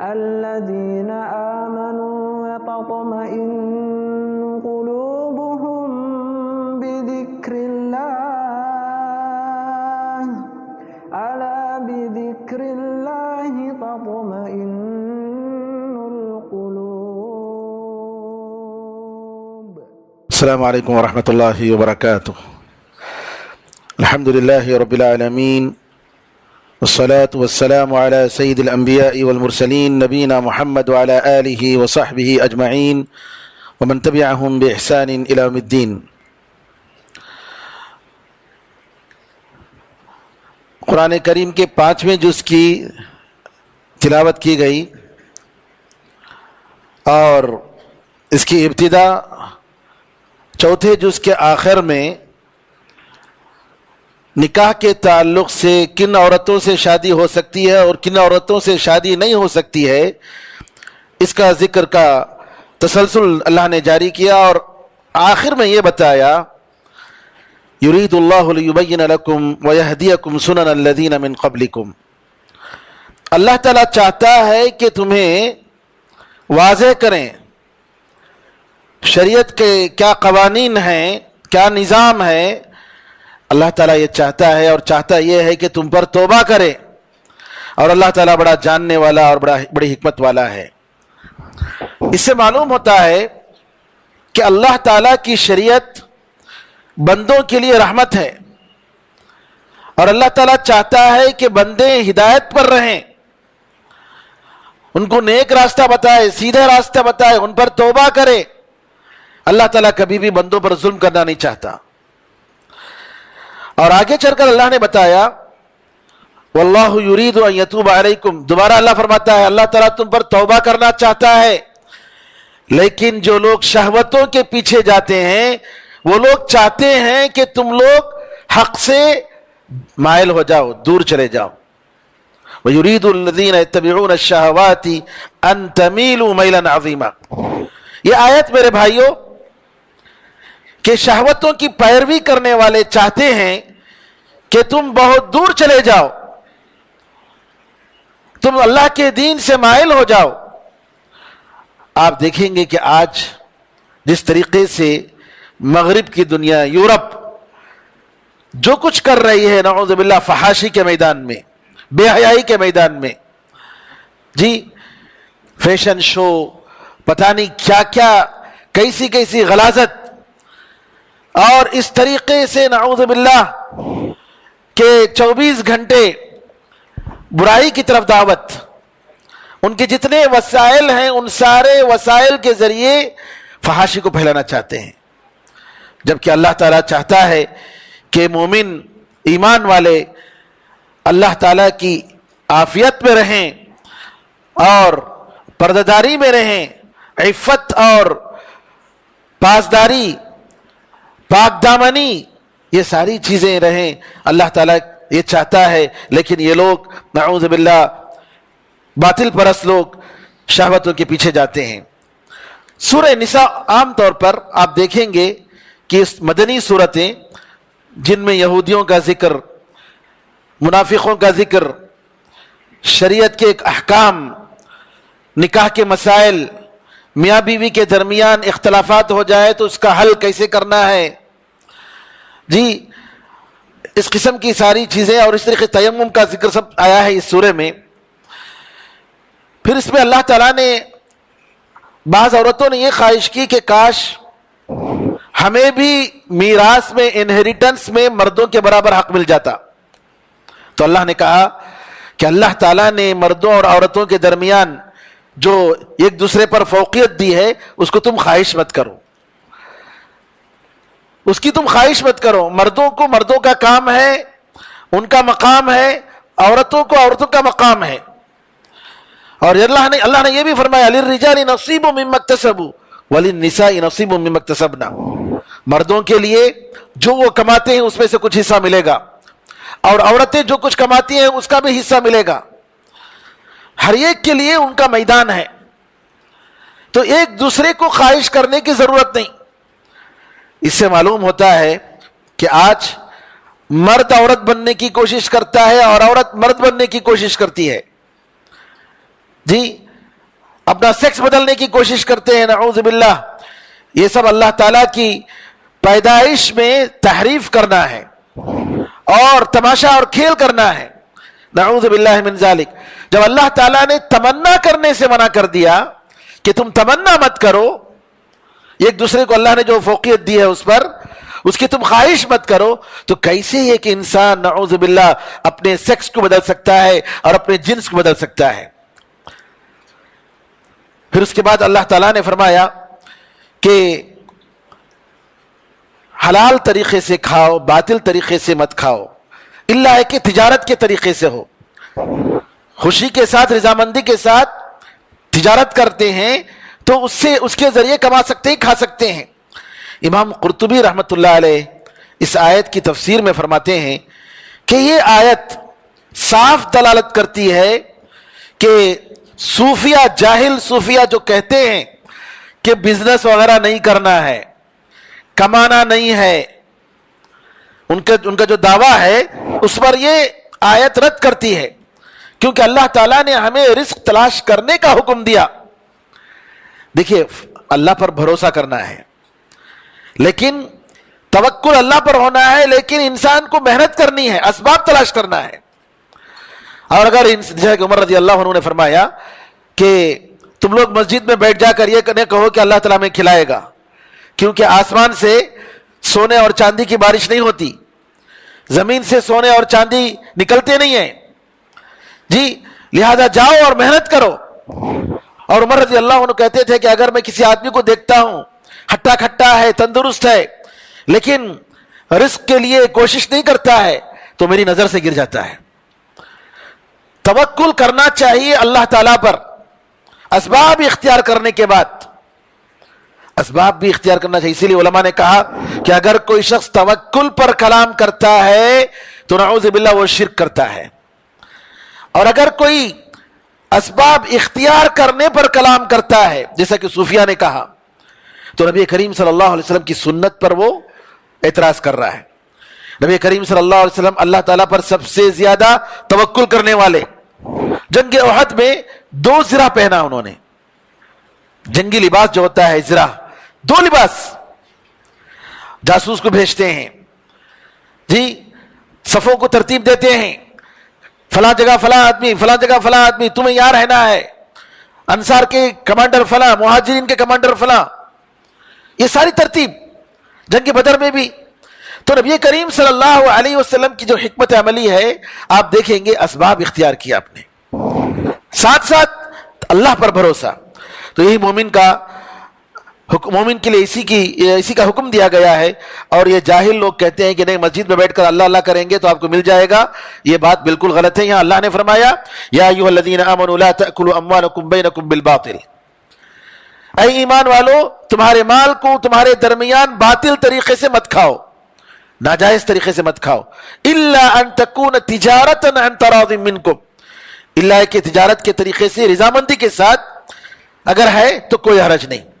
الذين آمنوا وتطمئن قلوبهم بذكر الله ألا بذكر الله تطمئن القلوب. السلام عليكم ورحمة الله وبركاته. الحمد لله رب العالمين والصلاة والسلام على سيد الأنبياء والمرسلين نبينا محمد وعلى آله وصحبه أجمعين ومن تبعهم بإحسان إلى يوم الدين. قرآن کریم کے 5ویں جز کی تلاوت کی گئی اور اس کی ابتدا 4تھے جز کے آخر میں نکاح کے تعلق سے کن عورتوں سے شادی ہو سکتی ہے اور کن عورتوں سے شادی نہیں ہو سکتی ہے اس کا ذکر کا تسلسل اللہ نے جاری کیا اور آخر میں یہ بتایا یرید اللہ لیبین لکم ویہدیکم سنن الذین من قبلکم. اللہ تعالیٰ چاہتا ہے کہ تمہیں واضح کریں شریعت کے کیا قوانین ہیں، کیا نظام ہے. اللہ تعالیٰ یہ چاہتا ہے اور چاہتا یہ ہے کہ تم پر توبہ کرے اور اللہ تعالیٰ بڑا جاننے والا اور بڑی حکمت والا ہے. اس سے معلوم ہوتا ہے کہ اللہ تعالیٰ کی شریعت بندوں کے لیے رحمت ہے اور اللہ تعالیٰ چاہتا ہے کہ بندے ہدایت پر رہیں، ان کو نیک راستہ بتائے، سیدھا راستہ بتائے، ان پر توبہ کرے. اللہ تعالیٰ کبھی بھی بندوں پر ظلم کرنا نہیں چاہتا. اور آگے چل کر اللہ نے بتایا واللہ یرید ان یتوب علیکم. دوبارہ اللہ فرماتا ہے اللہ تعالیٰ تم پر توبہ کرنا چاہتا ہے، لیکن جو لوگ شہوتوں کے پیچھے جاتے ہیں وہ لوگ چاہتے ہیں کہ تم لوگ حق سے مائل ہو جاؤ، دور چلے جاؤ. وَيُرِيدُ الَّذِينَ يَتَّبِعُونَ الشَّهَوَاتِ أَن تَمِيلُوا مَيْلًا عَظِيمًا. یہ آیت میرے بھائیوں کہ شہوتوں کی پیروی کرنے والے چاہتے ہیں کہ تم بہت دور چلے جاؤ، تم اللہ کے دین سے مائل ہو جاؤ. آپ دیکھیں گے کہ آج جس طریقے سے مغرب کی دنیا، یورپ جو کچھ کر رہی ہے نعوذ باللہ فحاشی کے میدان میں، بے حیائی کے میدان میں، جی فیشن شو، پتہ نہیں کیا کیا، کیسی کیسی غلاظت، اور اس طریقے سے نعوذ باللہ کہ 24 گھنٹے برائی کی طرف دعوت. ان کے جتنے وسائل ہیں ان سارے وسائل کے ذریعے فحاشی کو پھیلانا چاہتے ہیں، جبکہ اللہ تعالیٰ چاہتا ہے کہ مومن ایمان والے اللہ تعالیٰ کی عافیت میں رہیں اور پردہ میں رہیں، عفت اور پاسداری، پاک دامنی، یہ ساری چیزیں رہیں. اللہ تعالیٰ یہ چاہتا ہے، لیکن یہ لوگ نعوذ باللہ باطل پرست لوگ شہوتوں کے پیچھے جاتے ہیں. سورہ نساء عام طور پر آپ دیکھیں گے کہ اس مدنی صورتیں جن میں یہودیوں کا ذکر، منافقوں کا ذکر، شریعت کے ایک احکام، نکاح کے مسائل، میاں بیوی کے درمیان اختلافات ہو جائے تو اس کا حل کیسے کرنا ہے، جی اس قسم کی ساری چیزیں، اور اس طریقے تیمم کا ذکر سب آیا ہے اس سورے میں. پھر اس میں اللہ تعالیٰ نے بعض عورتوں نے یہ خواہش کی کہ کاش ہمیں بھی میراث میں، انہیریٹنس میں مردوں کے برابر حق مل جاتا. تو اللہ نے کہا کہ اللہ تعالیٰ نے مردوں اور عورتوں کے درمیان جو ایک دوسرے پر فوقیت دی ہے اس کو تم خواہش مت کرو، اس کی تم خواہش مت کرو. مردوں کو مردوں کا کام ہے، ان کا مقام ہے، عورتوں کو عورتوں کا مقام ہے. اور اللہ نے یہ بھی فرمایا للرجال نصیب مما اکتسبوا وللنساء نصیب مما اکتسبنا. مردوں کے لیے جو وہ کماتے ہیں اس میں سے کچھ حصہ ملے گا، اور عورتیں جو کچھ کماتی ہیں اس کا بھی حصہ ملے گا. ہر ایک کے لیے ان کا میدان ہے. تو ایک دوسرے کو خواہش کرنے کی ضرورت نہیں. اس سے معلوم ہوتا ہے کہ آج مرد عورت بننے کی کوشش کرتا ہے اور عورت مرد بننے کی کوشش کرتی ہے. جی اپنا سیکس بدلنے کی کوشش کرتے ہیں، نعوذ باللہ. یہ سب اللہ تعالیٰ کی پیدائش میں تحریف کرنا ہے اور تماشا اور کھیل کرنا ہے، نعوذ باللہ من ذالک. جب اللہ تعالیٰ نے تمنا کرنے سے منع کر دیا کہ تم تمنا مت کرو، ایک دوسرے کو اللہ نے جو فوقیت دی ہے اس پر، اس کی تم خواہش مت کرو، تو کیسے یہ کہ انسان نعوذ باللہ اپنے سیکس کو بدل سکتا ہے اور اپنے جنس کو بدل سکتا ہے. پھر اس کے بعد اللہ تعالیٰ نے فرمایا کہ حلال طریقے سے کھاؤ، باطل طریقے سے مت کھاؤ، اللہ ہے کہ تجارت کے طریقے سے ہو. خوشی کے ساتھ، رضامندی کے ساتھ تجارت کرتے ہیں تو اس کے ذریعے کما سکتے ہیں، کھا سکتے ہیں. امام قرطبی رحمت اللہ علیہ اس آیت کی تفسیر میں فرماتے ہیں کہ یہ آیت صاف دلالت کرتی ہے کہ صوفیہ، جاہل صوفیہ جو کہتے ہیں کہ بزنس وغیرہ نہیں کرنا ہے، کمانا نہیں ہے، ان کا جو دعویٰ ہے اس پر یہ آیت رد کرتی ہے، کیونکہ اللہ تعالیٰ نے ہمیں رزق تلاش کرنے کا حکم دیا. دیکھیے، اللہ پر بھروسہ کرنا ہے، لیکن توکل اللہ پر ہونا ہے، لیکن انسان کو محنت کرنی ہے، اسباب تلاش کرنا ہے. اور اگر جیسا کہ عمر رضی اللہ عنہ نے فرمایا کہ تم لوگ مسجد میں بیٹھ جا کر یہ کہو کہ اللہ تعالیٰ ہمیں کھلائے گا، کیونکہ آسمان سے سونے اور چاندی کی بارش نہیں ہوتی، زمین سے سونے اور چاندی نکلتے نہیں ہیں جی، لہذا جاؤ اور محنت کرو. اور عمر رضی اللہ عنہ کہتے تھے کہ اگر میں کسی آدمی کو دیکھتا ہوں ہٹا کھٹا ہے، تندرست ہے، لیکن رزق کے لیے کوشش نہیں کرتا ہے، تو میری نظر سے گر جاتا ہے. توکل کرنا چاہیے اللہ تعالیٰ پر، اسباب اختیار کرنے کے بعد اسباب بھی اختیار کرنا چاہیے. اسی لیے علماء نے کہا کہ اگر کوئی شخص توکل پر کلام کرتا ہے تو نعوذ باللہ وہ شرک کرتا ہے، اور اگر کوئی اسباب اختیار کرنے پر کلام کرتا ہے جیسا کہ صوفیہ نے کہا، تو نبی کریم صلی اللہ علیہ وسلم کی سنت پر وہ اعتراض کر رہا ہے. نبی کریم صلی اللہ علیہ وسلم اللہ تعالیٰ پر سب سے زیادہ توکل کرنے والے. جنگ احد میں 2 زرہ پہنا انہوں نے، جنگی لباس جو ہوتا ہے زرہ، 2 لباس. جاسوس کو بھیجتے ہیں جی، صفوں کو ترتیب دیتے ہیں، فلاں جگہ فلاں آدمی، فلاں جگہ فلاں آدمی، تمہیں یہاں رہنا ہے، انصار کے کمانڈر فلاں، مہاجرین کے کمانڈر فلاں، یہ ساری ترتیب. جنگ بدر میں بھی تو نبی کریم صلی اللہ علیہ وسلم کی جو حکمت عملی ہے، آپ دیکھیں گے اسباب اختیار کیا آپ نے، ساتھ ساتھ اللہ پر بھروسہ. تو یہی مومن کے لیے اسی کا حکم دیا گیا ہے. اور یہ جاہل لوگ کہتے ہیں کہ نہیں مسجد میں بیٹھ کر اللہ اللہ کریں گے تو آپ کو مل جائے گا، یہ بات بالکل غلط ہے. یہاں اللہ نے فرمایا یا ایھا الذین آمنوا لا تأکلوا اموالکم بینکم بالباطل، اے ایمان والو تمہارے مال کو تمہارے درمیان باطل طریقے سے مت کھاؤ، ناجائز طریقے سے مت کھاؤ. الا ان تکون تجارتا عن تراض منکم، اللہ کے تجارت کے طریقے سے رضامندی کے ساتھ اگر ہے تو کوئی حرج نہیں.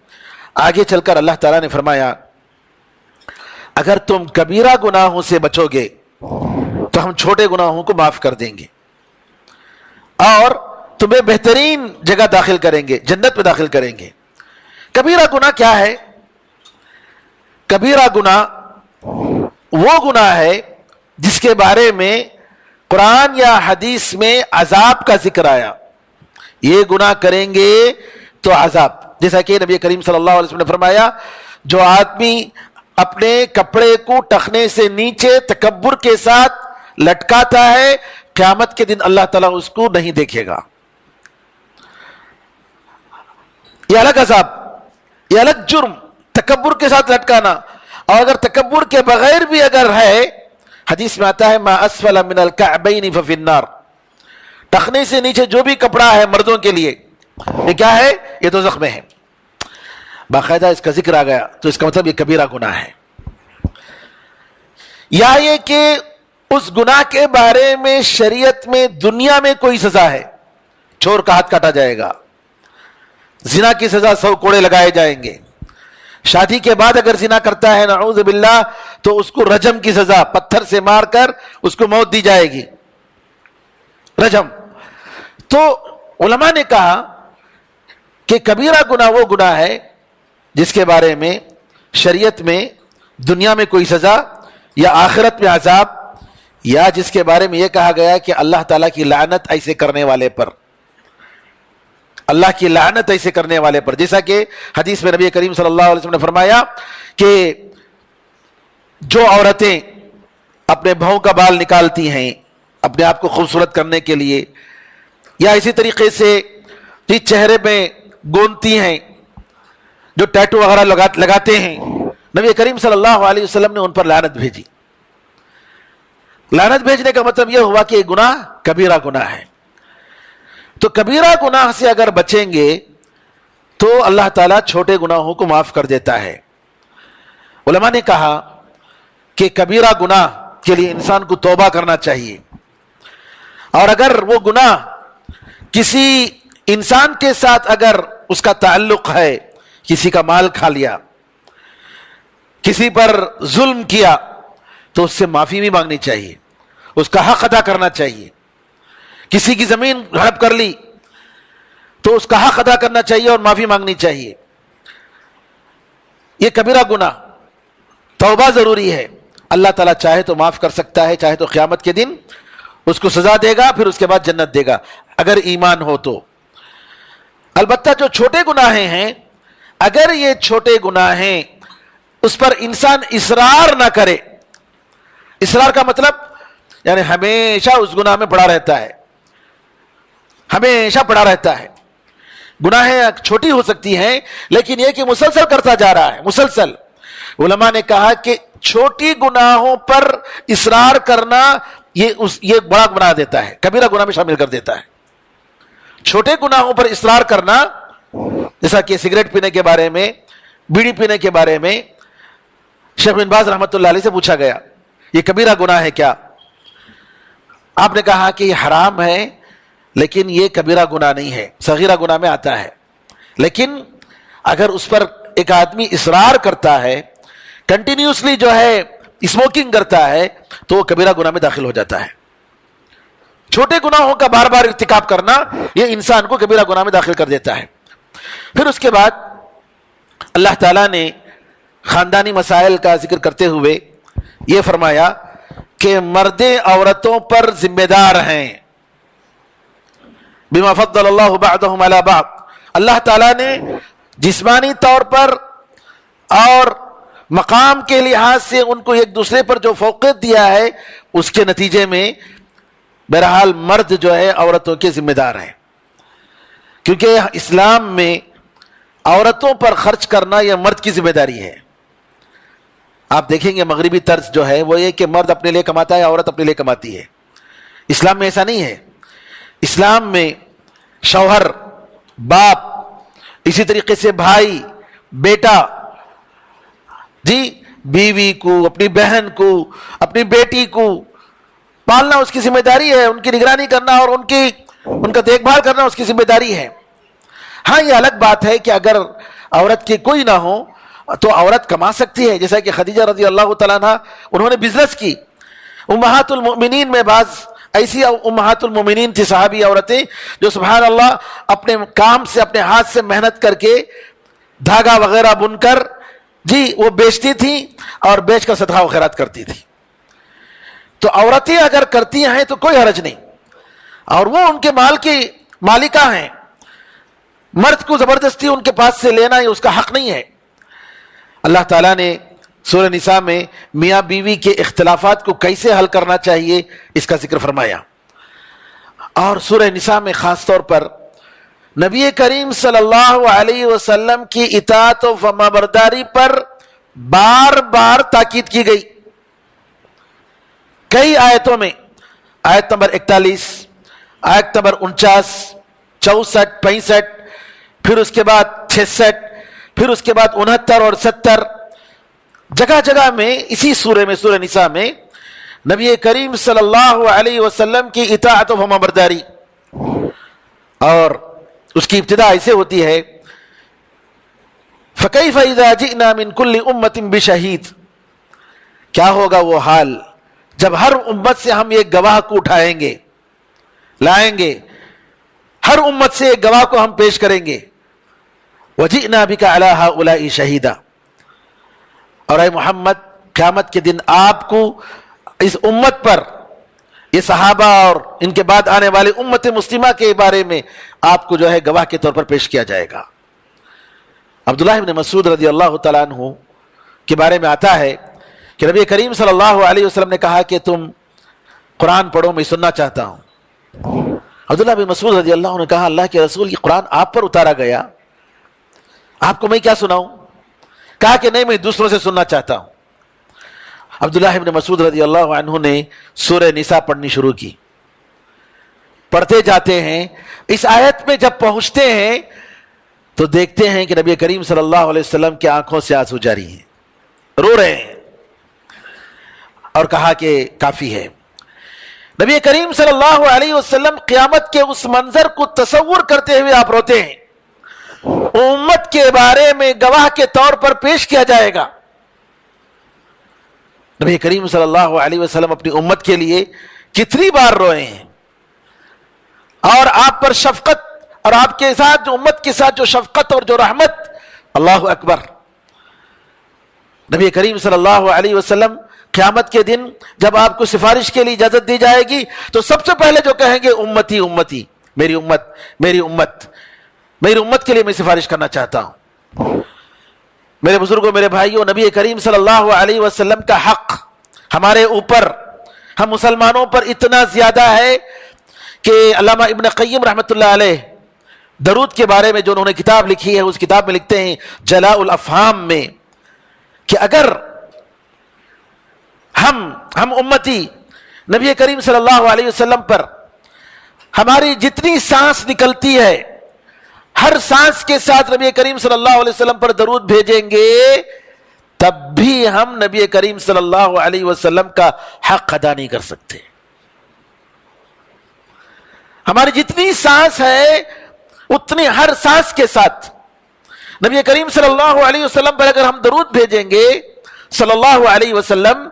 آگے چل کر اللہ تعالیٰ نے فرمایا اگر تم کبیرہ گناہوں سے بچو گے تو ہم چھوٹے گناہوں کو معاف کر دیں گے اور تمہیں بہترین جگہ داخل کریں گے، جنت میں داخل کریں گے. کبیرہ گناہ کیا ہے؟ کبیرہ گناہ وہ گناہ ہے جس کے بارے میں قرآن یا حدیث میں عذاب کا ذکر آیا، یہ گناہ کریں گے تو عذاب. جیسا کہ نبی کریم صلی اللہ علیہ وسلم نے فرمایا جو آدمی اپنے کپڑے کو ٹخنے سے نیچے تکبر کے ساتھ لٹکاتا ہے، قیامت کے دن اللہ تعالیٰ اس کو نہیں دیکھے گا. یہ الگ عذاب، یہ الگ جرم، تکبر کے ساتھ لٹکانا. اور اگر تکبر کے بغیر بھی اگر ہے، حدیث میں آتا ہے ما اسفل من الکعبین ففی النار، ٹخنے سے نیچے جو بھی کپڑا ہے مردوں کے لیے یہ کیا ہے؟ یہ دوزخ میں ہے. باقاعدہ اس کا ذکر آ گیا تو اس کا مطلب یہ کبیرہ گناہ ہے. یا یہ کہ اس گناہ کے بارے میں شریعت میں دنیا میں کوئی سزا ہے، چور کا ہاتھ کاٹا جائے گا، زنا کی سزا 100 کوڑے لگائے جائیں گے، شادی کے بعد اگر زنا کرتا ہے نعوذ باللہ تو اس کو رجم کی سزا، پتھر سے مار کر اس کو موت دی جائے گی، رجم. تو علماء نے کہا کہ کبیرہ گناہ وہ گناہ ہے جس کے بارے میں شریعت میں دنیا میں کوئی سزا یا آخرت میں عذاب، یا جس کے بارے میں یہ کہا گیا کہ اللہ تعالیٰ کی لعنت ایسے کرنے والے پر، اللہ کی لعنت ایسے کرنے والے پر، جیسا کہ حدیث میں نبی کریم صلی اللہ علیہ وسلم نے فرمایا کہ جو عورتیں اپنے بھاؤں کا بال نکالتی ہیں اپنے آپ کو خوبصورت کرنے کے لیے، یا اسی طریقے سے چہرے میں گونتی ہیں، جو ٹیٹو وغیرہ لگاتے ہیں، نبی کریم صلی اللہ علیہ وسلم نے ان پر لعنت بھیجی۔ لعنت بھیجنے کا مطلب یہ ہوا کہ یہ گناہ کبیرہ گناہ ہے۔ تو کبیرہ گناہ سے اگر بچیں گے تو اللہ تعالیٰ چھوٹے گناہوں کو معاف کر دیتا ہے۔ علماء نے کہا کہ کبیرہ گناہ کے لیے انسان کو توبہ کرنا چاہیے، اور اگر وہ گناہ کسی انسان کے ساتھ اگر اس کا تعلق ہے، کسی کا مال کھا لیا، کسی پر ظلم کیا، تو اس سے معافی بھی مانگنی چاہیے، اس کا حق ادا کرنا چاہیے۔ کسی کی زمین ہڑپ کر لی تو اس کا حق ادا کرنا چاہیے اور معافی مانگنی چاہیے۔ یہ کبیرہ گناہ، توبہ ضروری ہے۔ اللہ تعالیٰ چاہے تو معاف کر سکتا ہے، چاہے تو قیامت کے دن اس کو سزا دے گا، پھر اس کے بعد جنت دے گا اگر ایمان ہو تو۔ البتہ جو چھوٹے گناہ ہیں، اگر یہ چھوٹے گناہ ہیں اس پر انسان اصرار نہ کرے، اصرار کا مطلب یعنی ہمیشہ اس گناہ میں پڑا رہتا ہے، ہمیشہ پڑا رہتا ہے۔ گناہیں چھوٹی ہو سکتی ہیں لیکن یہ کہ مسلسل کرتا جا رہا ہے، مسلسل۔ علماء نے کہا کہ چھوٹی گناہوں پر اصرار کرنا یہ بڑا بنا دیتا ہے، کبیرہ گناہ میں شامل کر دیتا ہے۔ چھوٹے گناہوں پر اصرار کرنا، جیسا کہ سگریٹ پینے کے بارے میں، بیڑی پینے کے بارے میں شیخ بن باز رحمۃ اللہ علیہ سے پوچھا گیا یہ کبیرہ گناہ ہے کیا؟ آپ نے کہا کہ یہ حرام ہے لیکن یہ کبیرہ گناہ نہیں ہے، صغیرہ گناہ میں آتا ہے، لیکن اگر اس پر ایک آدمی اصرار کرتا ہے، کنٹینیوسلی جو ہے اسموکنگ کرتا ہے، تو وہ کبیرہ گناہ میں داخل ہو جاتا ہے۔ چھوٹے گناہوں کا بار بار ارتکاب کرنا یہ انسان کو کبیرہ گناہ میں داخل کر دیتا ہے۔ پھر اس کے بعد اللہ تعالیٰ نے خاندانی مسائل کا ذکر کرتے ہوئے یہ فرمایا کہ مردیں عورتوں پر ذمہ دار ہیں، بما فضل اللہ بعضهم علی بعض۔ اللہ تعالیٰ نے جسمانی طور پر اور مقام کے لحاظ سے ان کو ایک دوسرے پر جو فوقیت دیا ہے، اس کے نتیجے میں بہرحال مرد جو ہے عورتوں کے ذمہ دار ہیں، کیونکہ اسلام میں عورتوں پر خرچ کرنا یہ مرد کی ذمہ داری ہے۔ آپ دیکھیں گے مغربی طرز جو ہے وہ یہ کہ مرد اپنے لیے کماتا ہے، عورت اپنے لیے کماتی ہے۔ اسلام میں ایسا نہیں ہے۔ اسلام میں شوہر، باپ، اسی طریقے سے بھائی، بیٹا، بیوی کو، اپنی بہن کو، اپنی بیٹی کو پالنا اس کی ذمہ داری ہے، ان کی نگرانی کرنا اور ان کا دیکھ بھال کرنا اس کی ذمہ داری ہے۔ ہاں یہ الگ بات ہے کہ اگر عورت کی کوئی نہ ہو تو عورت کما سکتی ہے، جیسا کہ خدیجہ رضی اللہ تعالیٰ عنہ انہوں نے بزنس کی۔ امہات المؤمنین میں بعض ایسی امہات المؤمنین تھی صحابی عورتیں جو سبحان اللہ اپنے کام سے، اپنے ہاتھ سے محنت کر کے دھاگا وغیرہ بن کر وہ بیچتی تھی اور بیچ کر صدقہ و خیرات کرتی تھی۔ تو عورتیں اگر کرتی ہیں تو کوئی حرج نہیں، اور وہ ان کے مال کی مالکہ ہیں۔ مرد کو زبردستی ان کے پاس سے لینا یہ اس کا حق نہیں ہے۔ اللہ تعالیٰ نے سورہ نساء میں میاں بیوی کے اختلافات کو کیسے حل کرنا چاہیے اس کا ذکر فرمایا، اور سورہ نساء میں خاص طور پر نبی کریم صلی اللہ علیہ وسلم کی اطاعت و فرمانبرداری پر بار بار تاکید کی گئی کئی آیتوں میں۔ آیت نمبر 41، آیت نمبر 49، 64، 65، پھر اس کے بعد 66، پھر اس کے بعد 69 اور 70، جگہ جگہ میں اسی سورہ نساء میں نبی کریم صلی اللہ علیہ وسلم کی اطاعت و فرمانبرداری، اور اس کی ابتدا ایسے ہوتی ہے فَكَيْفَ إِذَا جِئْنَا مِن كُلِّ أُمَّةٍ بِشَهِيدٍ، کیا ہوگا وہ حال جب ہر امت سے ہم ایک گواہ کو اٹھائیں گے، لائیں گے، ہر امت سے ایک گواہ کو ہم پیش کریں گے۔ وجئنا بک علی ہؤلاء شہیدا، اور اے محمد قیامت کے دن آپ کو اس امت پر، یہ صحابہ اور ان کے بعد آنے والے امت مسلمہ کے بارے میں آپ کو جو ہے گواہ کے طور پر پیش کیا جائے گا۔ عبداللہ ابن مسعود رضی اللہ تعالیٰ عنہ کے بارے میں آتا ہے کہ نبی کریم صلی اللہ علیہ وسلم نے کہا کہ تم قرآن پڑھو، میں سننا چاہتا ہوں۔ عبداللہ بن مسعود رضی اللہ عنہ نے کہا اللہ کے رسول، یہ قرآن آپ پر اتارا گیا، آپ کو میں کیا سناؤں؟ کہا کہ نہیں، میں دوسروں سے سننا چاہتا ہوں۔ عبداللہ ابن مسعود رضی اللہ عنہ نے سورہ نساء پڑھنی شروع کی، پڑھتے جاتے ہیں، اس آیت میں جب پہنچتے ہیں تو دیکھتے ہیں کہ نبی کریم صلی اللہ علیہ وسلم کی آنکھوں سے آنسو جاری ہیں، رو رہے ہیں، اور کہا کہ کافی ہے۔ نبی کریم صلی اللہ علیہ وسلم قیامت کے اس منظر کو تصور کرتے ہوئے آپ روتے ہیں، امت کے بارے میں گواہ کے طور پر پیش کیا جائے گا۔ نبی کریم صلی اللہ علیہ وسلم اپنی امت کے لیے کتنی بار روئے ہیں، اور آپ پر شفقت، اور آپ کے ساتھ جو امت کے ساتھ جو شفقت اور جو رحمت، اللہ اکبر۔ نبی کریم صلی اللہ علیہ وسلم قیامت کے دن جب آپ کو سفارش کے لیے اجازت دی جائے گی تو سب سے پہلے جو کہیں گے امتی امتی، میری امت، میری امت، میری امت کے لیے میں سفارش کرنا چاہتا ہوں۔ میرے بزرگوں، میرے بھائیوں، نبی کریم صلی اللہ علیہ وسلم کا حق ہمارے اوپر، ہم مسلمانوں پر اتنا زیادہ ہے کہ علامہ ابن قیم رحمۃ اللہ علیہ درود کے بارے میں جو انہوں نے کتاب لکھی ہے، اس کتاب میں لکھتے ہیں جلاء الافہام میں کہ اگر ہم امتی نبی کریم صلی اللہ علیہ وسلم پر ہماری جتنی سانس نکلتی ہے، ہر سانس کے ساتھ نبی کریم صلی اللہ علیہ وسلم پر درود بھیجیں گے، تب بھی ہم نبی کریم صلی اللہ علیہ وسلم کا حق ادا نہیں کر سکتے۔ ہماری جتنی سانس ہے اتنی ہر سانس کے ساتھ نبی کریم صلی اللہ علیہ وسلم پر اگر ہم درود بھیجیں گے صلی اللہ علیہ وسلم،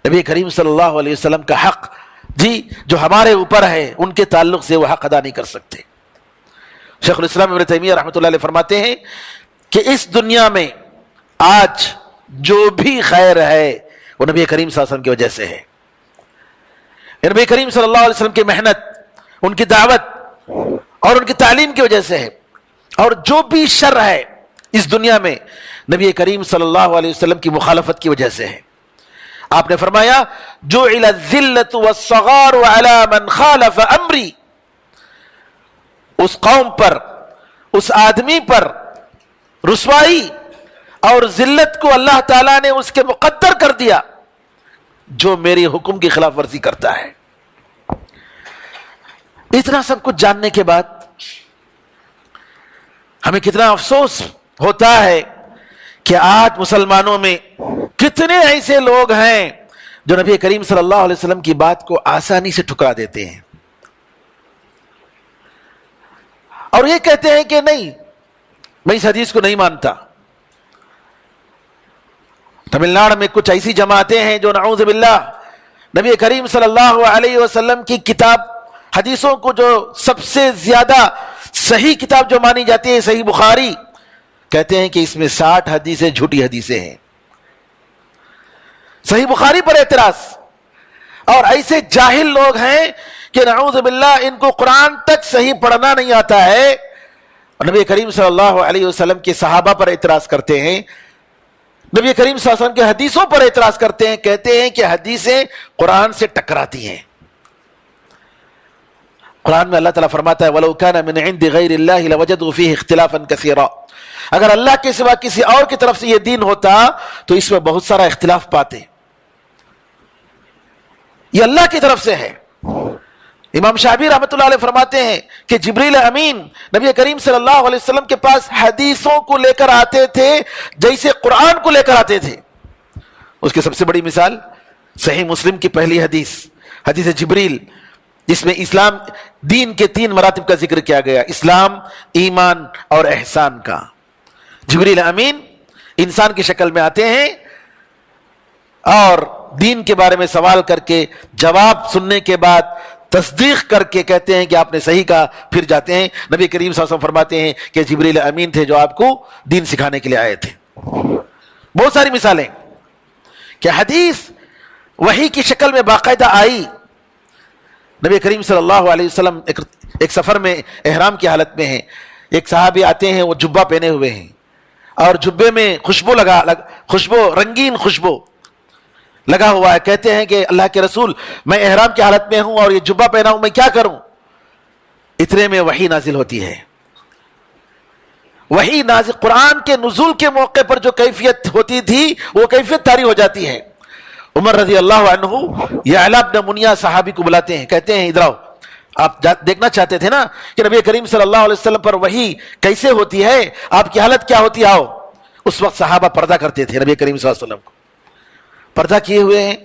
نبی کریم صلی اللہ علیہ وسلم کا حق جو ہمارے اوپر ہے ان کے تعلق سے وہ حق ادا نہیں کر سکتے۔ شیخ الاسلام ابن تیمیہ رحمۃ اللہ علیہ فرماتے ہیں کہ اس دنیا میں آج جو بھی خیر ہے وہ نبی کریم صلی اللہ علیہ وسلم کی وجہ سے ہے۔ نبی کریم صلی اللہ علیہ وسلم کی محنت، ان کی دعوت اور ان کی تعلیم کی وجہ سے ہے، اور جو بھی شر ہے اس دنیا میں نبی کریم صلی اللہ علیہ وسلم کی مخالفت کی وجہ سے ہے۔ آپ نے فرمایا جعل الذلۃ والصغار علی من خالف امری، اس قوم پر، اس آدمی پر رسوائی اور ذلت کو اللہ تعالیٰ نے اس کے مقدر کر دیا جو میری حکم کی خلاف ورزی کرتا ہے۔ اتنا سب کچھ جاننے کے بعد ہمیں کتنا افسوس ہوتا ہے کہ آج مسلمانوں میں کتنے ایسے لوگ ہیں جو نبی کریم صلی اللہ علیہ وسلم کی بات کو آسانی سے ٹھکرا دیتے ہیں، اور یہ کہتے ہیں کہ نہیں، میں اس حدیث کو نہیں مانتا۔ تمل ناڈو میں کچھ ایسی جماعتیں ہیں جو نعوذ باللہ نبی کریم صلی اللہ علیہ وسلم کی کتاب حدیثوں کو، جو سب سے زیادہ صحیح کتاب جو مانی جاتی ہے صحیح بخاری، کہتے ہیں کہ اس میں 60 حدیثیں جھوٹی حدیثیں ہیں۔ صحیح بخاری پر اعتراض، اور ایسے جاہل لوگ ہیں کہ نعوذ باللہ ان کو قرآن تک صحیح پڑھنا نہیں آتا ہے، اور نبی کریم صلی اللہ علیہ وسلم کے صحابہ پر اعتراض کرتے ہیں، نبی کریم صلی اللہ علیہ وسلم کے حدیثوں پر اعتراض کرتے ہیں، کہتے ہیں کہ حدیثیں قرآن سے ٹکراتی ہیں۔ قرآن میں اللہ تعالیٰ فرماتا ہے وَلَوْ كَانَ مِنْ عِنْدِ غَيْرِ اللَّهِ لَوَجَدُوا فِيهِ اخْتِلَافًا كَثِيرًا، اگر اللہ کے سوا کسی اور کی طرف سے یہ دین ہوتا تو اس میں بہت سارا اختلاف پاتے۔ یہ اللہ کی طرف سے ہے۔ امام شعبی رحمۃ اللہ علیہ فرماتے ہیں کہ جبریل امین نبی کریم صلی اللہ علیہ وسلم کے پاس حدیثوں کو لے کر آتے تھے جیسے قرآن کو لے کر آتے تھے۔ اس کی سب سے بڑی مثال صحیح مسلم کی پہلی حدیث، حدیث جبریل، جس میں اسلام دین کے 3 مراتب کا ذکر کیا گیا، اسلام، ایمان اور احسان کا۔ جبریل امین انسان کی شکل میں آتے ہیں اور دین کے بارے میں سوال کر کے جواب سننے کے بعد تصدیق کر کے کہتے ہیں کہ آپ نے صحیح کہا، پھر جاتے ہیں نبی کریم صلی اللہ علیہ وسلم فرماتے ہیں کہ جبریل امین تھے جو آپ کو دین سکھانے کے لیے آئے تھے۔ بہت ساری مثالیں کہ حدیث وحی کی شکل میں باقاعدہ آئی۔ نبی کریم صلی اللہ علیہ وسلم ایک سفر میں احرام کی حالت میں ہیں، ایک صحابی آتے ہیں، وہ جبہ پہنے ہوئے ہیں اور جبے میں خوشبو رنگین خوشبو لگا ہوا ہے، کہتے ہیں کہ اللہ کے رسول میں احرام کی حالت میں ہوں اور یہ جبہ پہنا ہوں، میں کیا کروں؟ اتنے میں وحی نازل ہوتی ہے۔ وحی نازل قرآن کے نزول کے موقع پر جو کیفیت ہوتی تھی وہ کیفیت طاری ہو جاتی ہے۔ عمر رضی اللہ عنہ یعلا بن منیا صحابی کو بلاتے ہیں، کہتے ہیں ادھر آؤ، آپ دیکھنا چاہتے تھے نا کہ نبی کریم صلی اللہ علیہ وسلم پر وحی کیسے ہوتی ہے، آپ کی حالت کیا ہوتی، آؤ۔ اس وقت صحابہ پردہ کرتے تھے، نبی کریم صلی اللہ علیہ وسلم کو پردہ کیے ہوئے ہیں۔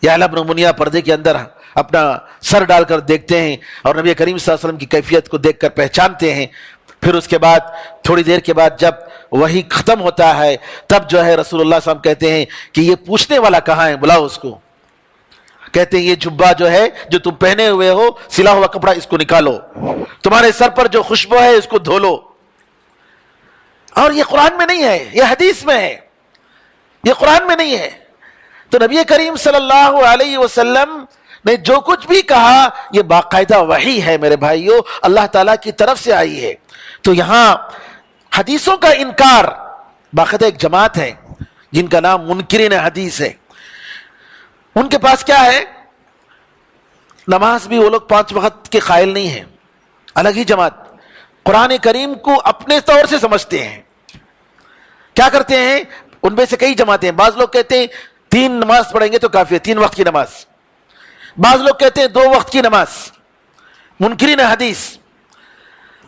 یعلا بن منیا پردے کے اندر اپنا سر ڈال کر دیکھتے ہیں اور نبی کریم صلی اللہ علیہ وسلم کی کیفیت کو دیکھ کر پہچانتے ہیں۔ پھر اس کے بعد تھوڑی دیر کے بعد جب وہی ختم ہوتا ہے تب جو ہے رسول اللہ صلی اللہ علیہ وسلم کہتے ہیں کہ یہ پوچھنے والا کہاں ہے، بلاؤ اس کو۔ کہتے ہیں یہ جبہ جو ہے جو تم پہنے ہوئے ہو، سلا ہوا کپڑا، اس کو نکالو، تمہارے سر پر جو خوشبو ہے اس کو دھو لو۔ اور یہ قرآن میں نہیں ہے، یہ حدیث میں ہے، یہ قرآن میں نہیں ہے۔ تو نبی کریم صلی اللہ علیہ وسلم نے جو کچھ بھی کہا یہ باقاعدہ وحی ہے میرے بھائیو، اللہ تعالیٰ کی طرف سے آئی ہے۔ تو یہاں حدیثوں کا انکار، باقاعدہ ایک جماعت ہے جن کا نام منکرین حدیث ہے، ان کے پاس کیا ہے، نماز بھی وہ لوگ 5 وقت کے قائل نہیں ہیں، الگ ہی جماعت، قرآن کریم کو اپنے طور سے سمجھتے ہیں۔ کیا کرتے ہیں، ان میں سے کئی جماعتیں، بعض لوگ کہتے ہیں 3 نماز پڑھیں گے تو کافی ہے، 3 وقت کی نماز، بعض لوگ کہتے ہیں 2 وقت کی نماز، منکرین حدیث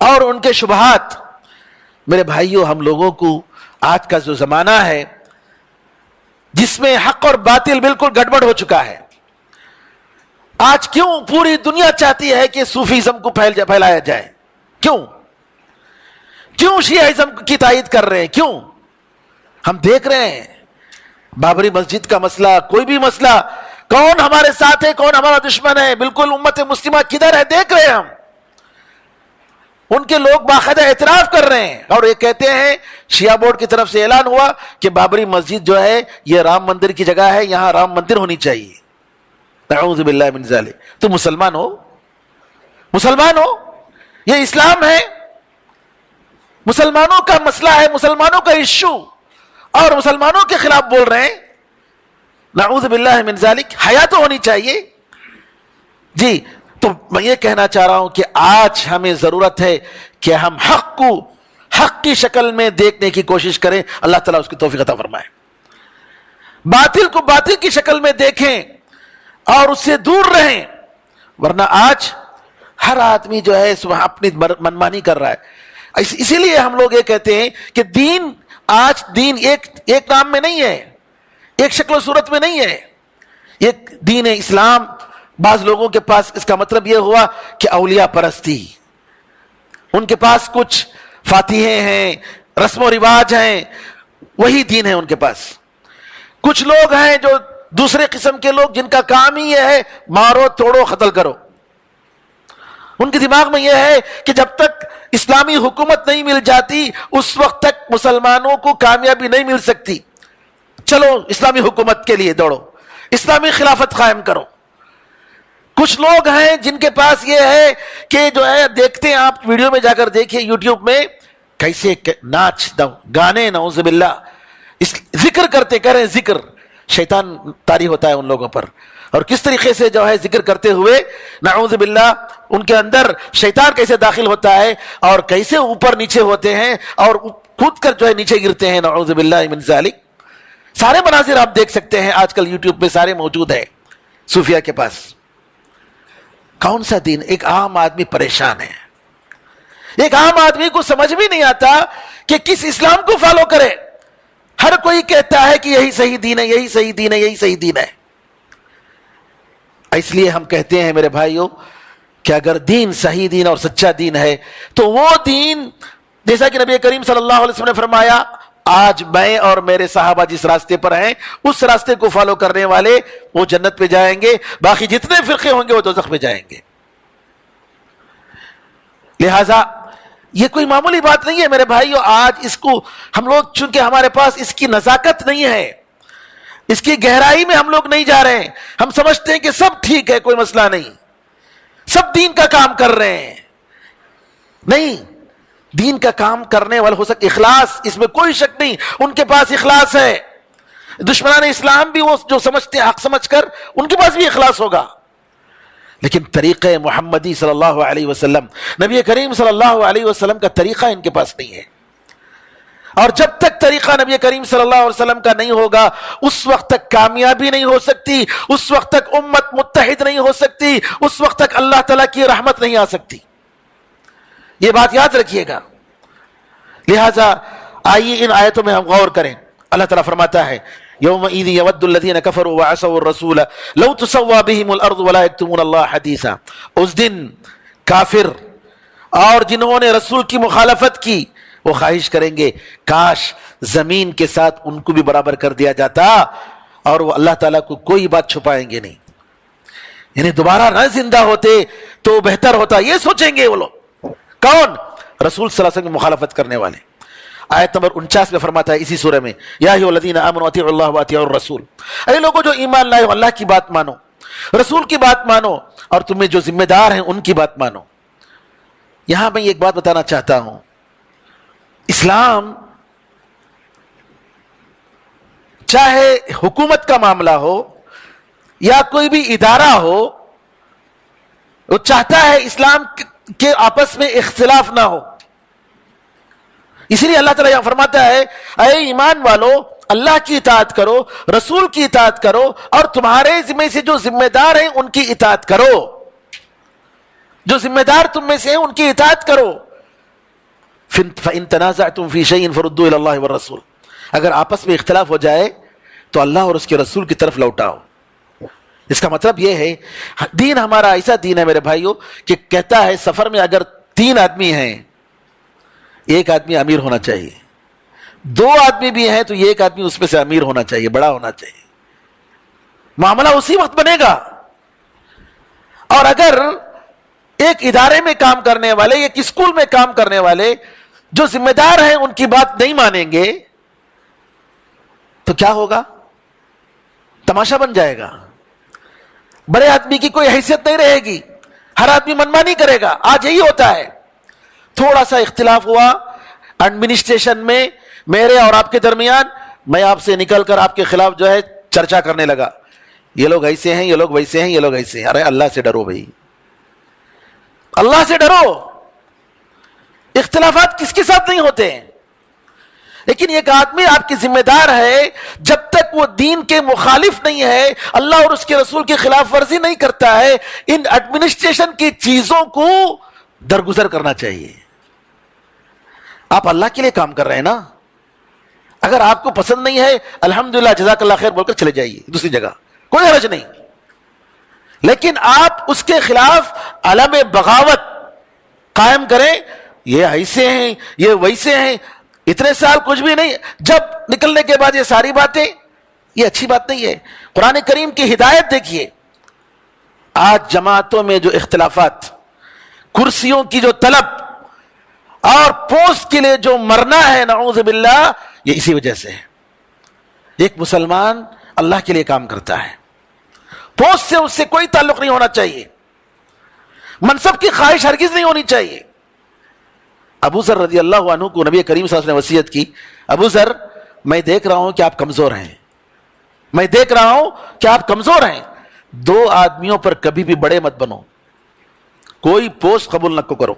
اور ان کے شبہات۔ میرے بھائیوں، ہم لوگوں کو آج کا جو زمانہ ہے جس میں حق اور باطل بالکل گڑبڑ ہو چکا ہے، آج کیوں پوری دنیا چاہتی ہے کہ صوفیزم کو پھیلایا جائے؟ کیوں شیعہ کی تائید کر رہے ہیں؟ کیوں؟ ہم دیکھ رہے ہیں بابری مسجد کا مسئلہ، کوئی بھی مسئلہ، کون ہمارے ساتھ ہے کون ہمارا دشمن ہے، بالکل امت مسلمہ کدھر ہے دیکھ رہے ہیں ہم۔ ان کے لوگ باقاعدہ اعتراف کر رہے ہیں اور یہ کہتے ہیں، شیعہ بورڈ کی طرف سے اعلان ہوا کہ بابری مسجد جو ہے یہ رام مندر کی جگہ ہے، یہاں رام مندر ہونی چاہیے۔ نعوذ باللہ من ذالک۔ تو مسلمان ہو، یہ اسلام ہے، مسلمانوں کا مسئلہ ہے، مسلمانوں کا ایشو، اور مسلمانوں کے خلاف بول رہے ہیں۔ نعوذ باللہ من ذالک۔ حیا تو ہونی چاہیے۔ جی، تو میں یہ کہنا چاہ رہا ہوں کہ آج ہمیں ضرورت ہے کہ ہم حق کو حق کی شکل میں دیکھنے کی کوشش کریں، اللہ تعالیٰ اس کی توفیق عطا فرمائے۔ باطل کو باطل کی شکل میں دیکھیں اور اس سے دور رہیں، ورنہ آج ہر آدمی جو ہے اپنی منمانی کر رہا ہے۔ اسی لیے ہم لوگ یہ کہتے ہیں کہ دین ایک نام میں نہیں ہے، ایک شکل و صورت میں نہیں ہے، ایک دین اسلام۔ بعض لوگوں کے پاس اس کا مطلب یہ ہوا کہ اولیاء پرستی، ان کے پاس کچھ فاتحے ہیں، رسم و رواج ہیں، وہی دین ہے ان کے پاس۔ کچھ لوگ ہیں جو دوسرے قسم کے لوگ جن کا کام ہی یہ ہے مارو توڑو قتل کرو۔ ان کے دماغ میں یہ ہے کہ جب تک اسلامی حکومت نہیں مل جاتی اس وقت تک مسلمانوں کو کامیابی نہیں مل سکتی، چلو اسلامی حکومت کے لیے دوڑو، اسلامی خلافت قائم کرو۔ کچھ لوگ ہیں جن کے پاس یہ ہے کہ جو ہے دیکھتے ہیں، آپ ویڈیو میں جا کر دیکھیں یوٹیوب میں، کیسے ناچ گانے، نعوذ باللہ، ذکر کریں ذکر، شیطان طاری ہوتا ہے ان لوگوں پر، اور کس طریقے سے جو ہے ذکر کرتے ہوئے نعوذ باللہ ان کے اندر شیطان کیسے داخل ہوتا ہے اور کیسے اوپر نیچے ہوتے ہیں اور کود کر جو ہے نیچے گرتے ہیں، نعوذ باللہ من ذالک۔ سارے مناظر آپ دیکھ سکتے ہیں، آج کل یوٹیوب پہ سارے موجود ہیں صوفیہ کے پاس۔ کون سا دین؟ ایک عام آدمی پریشان ہے، ایک عام آدمی کو سمجھ بھی نہیں آتا کہ کس اسلام کو فالو کرے۔ ہر کوئی کہتا ہے کہ یہی صحیح دین ہے، یہی صحیح دین ہے، یہی صحیح دین ہے۔ اس لیے ہم کہتے ہیں میرے بھائیوں کہ اگر دین صحیح دین اور سچا دین ہے تو وہ دین، جیسا کہ نبی کریم صلی اللہ علیہ وسلم نے فرمایا، آج میں اور میرے صحابہ جس راستے پر ہیں اس راستے کو فالو کرنے والے وہ جنت پہ جائیں گے، باقی جتنے فرقے ہوں گے وہ دوزخ پہ جائیں گے۔ لہذا یہ کوئی معمولی بات نہیں ہے میرے بھائیو. آج اس کو ہم لوگ چونکہ ہمارے پاس اس کی نزاکت نہیں ہے, اس کی گہرائی میں ہم لوگ نہیں جا رہے ہیں, ہم سمجھتے ہیں کہ سب ٹھیک ہے, کوئی مسئلہ نہیں, سب دین کا کام کر رہے ہیں. نہیں, دین کا کام کرنے والا ہو سکتا اخلاص, اس میں کوئی شک نہیں, ان کے پاس اخلاص ہے. دشمنان اسلام بھی وہ جو سمجھتے ہیں حق سمجھ کر, ان کے پاس بھی اخلاص ہوگا. لیکن طریقہ محمدی صلی اللہ علیہ وسلم, نبی کریم صلی اللہ علیہ وسلم کا طریقہ ان کے پاس نہیں ہے. اور جب تک طریقہ نبی کریم صلی اللہ علیہ وسلم کا نہیں ہوگا, اس وقت تک کامیابی نہیں ہو سکتی, اس وقت تک امت متحد نہیں ہو سکتی, اس وقت تک اللہ تعالیٰ کی رحمت نہیں آ سکتی. یہ بات یاد رکھیے گا. لہذا آئیے ان آیتوں میں ہم غور کریں. اللہ تعالیٰ فرماتا ہے یومئذ یود الذین کفروا وعصوا الرسول لو تسوی بہم الارض ولا یکتمون اللہ حدیثا. اس دن کافر اور جنہوں نے رسول کی مخالفت کی وہ خواہش کریں گے کاش زمین کے ساتھ ان کو بھی برابر کر دیا جاتا, اور وہ اللہ تعالیٰ کو کوئی بات چھپائیں گے نہیں. یعنی دوبارہ نہ زندہ ہوتے تو بہتر ہوتا, یہ سوچیں گے وہ لوگ. کون؟ رسول صلی اللہ علیہ وسلم کی مخالفت کرنے والے. آیت نمبر 49 میں فرماتا ہے اسی سورہ میں, یا ایھا الذین آمنوا اطیعوا اللہ واطیعوا الرسول. اے لوگوں جو ایمان لائے ہو, اللہ کی بات مانو, رسول کی بات مانو, اور تمہیں جو ذمہ دار ہیں ان کی بات مانو. یہاں میں ایک بات بتانا چاہتا ہوں, اسلام چاہے حکومت کا معاملہ ہو یا کوئی بھی ادارہ ہو, وہ چاہتا ہے اسلام کے آپس میں اختلاف نہ ہو. اسی لیے اللہ تعالیٰ یہاں فرماتا ہے اے ایمان والو اللہ کی اطاعت کرو, رسول کی اطاعت کرو, اور تمہارے ذمہ سے جو ذمہ دار ہیں ان کی اطاعت کرو. جو ذمہ دار تم میں سے ہیں ان کی اطاعت کرو. فَإِن تَنَازَعْتُمْ فِي شَيْءٍ فَرُدُّوهُ إِلَى اللَّهِ وَالرَّسُولِ. اگر آپس میں اختلاف ہو جائے تو اللہ اور اس کے رسول کی طرف لوٹاؤ. اس کا مطلب یہ ہے دین ہمارا ایسا دین ہے میرے بھائیوں کہ کہتا ہے سفر میں اگر 3 آدمی ہیں, ایک آدمی امیر ہونا چاہیے, 2 آدمی بھی ہیں تو یہ ایک آدمی اس میں سے امیر ہونا چاہیے, بڑا ہونا چاہیے. معاملہ اسی وقت بنے گا. اور اگر ایک ادارے میں کام کرنے والے, ایک اسکول میں کام کرنے والے جو ذمہ دار ہیں ان کی بات نہیں مانیں گے تو کیا ہوگا؟ تماشا بن جائے گا. بڑے آدمی کی کوئی حیثیت نہیں رہے گی, ہر آدمی منمانی کرے گا. آج یہی ہوتا ہے. تھوڑا سا اختلاف ہوا ایڈمنسٹریشن میں میرے اور آپ کے درمیان, میں آپ سے نکل کر آپ کے خلاف جو ہے چرچا کرنے لگا, یہ لوگ ایسے ہیں, یہ لوگ ویسے ہیں, یہ لوگ ایسے ہیں. ارے اللہ سے ڈرو بھائی, اللہ سے ڈرو. اختلافات کس کے ساتھ نہیں ہوتے ہیں, لیکن ایک آدمی آپ کی ذمہ دار ہے, جب تک وہ دین کے مخالف نہیں ہے, اللہ اور اس کے رسول کی خلاف ورزی نہیں کرتا ہے, ان ایڈمنسٹریشن کی چیزوں کو درگزر کرنا چاہیے. آپ اللہ کے لیے کام کر رہے ہیں نا, اگر آپ کو پسند نہیں ہے الحمدللہ جزاک اللہ خیر بول کر چلے جائیے دوسری جگہ, کوئی حرج نہیں. لیکن آپ اس کے خلاف علم بغاوت قائم کریں, یہ ایسے ہیں, یہ ویسے ہیں, اتنے سال کچھ بھی نہیں, جب نکلنے کے بعد یہ ساری باتیں, یہ اچھی بات نہیں ہے. قرآن کریم کی ہدایت دیکھیے. آج جماعتوں میں جو اختلافات, کرسیوں کی جو طلب اور پوسٹ کے لیے جو مرنا ہے نعوذ باللہ, یہ اسی وجہ سے ہے. ایک مسلمان اللہ کے لیے کام کرتا ہے, پوسٹ سے اس سے کوئی تعلق نہیں ہونا چاہیے, منصب کی خواہش ہرگز نہیں ہونی چاہیے. ابو ذر رضی اللہ عنہ کو نبی کریم صلی اللہ علیہ وسلم نے وصیت کی, ابو ذر میں دیکھ رہا ہوں کہ آپ کمزور ہیں, میں دیکھ رہا ہوں کہ آپ کمزور ہیں, 2 آدمیوں پر کبھی بھی بڑے مت بنو, کوئی پوسٹ قبول نہ کرو.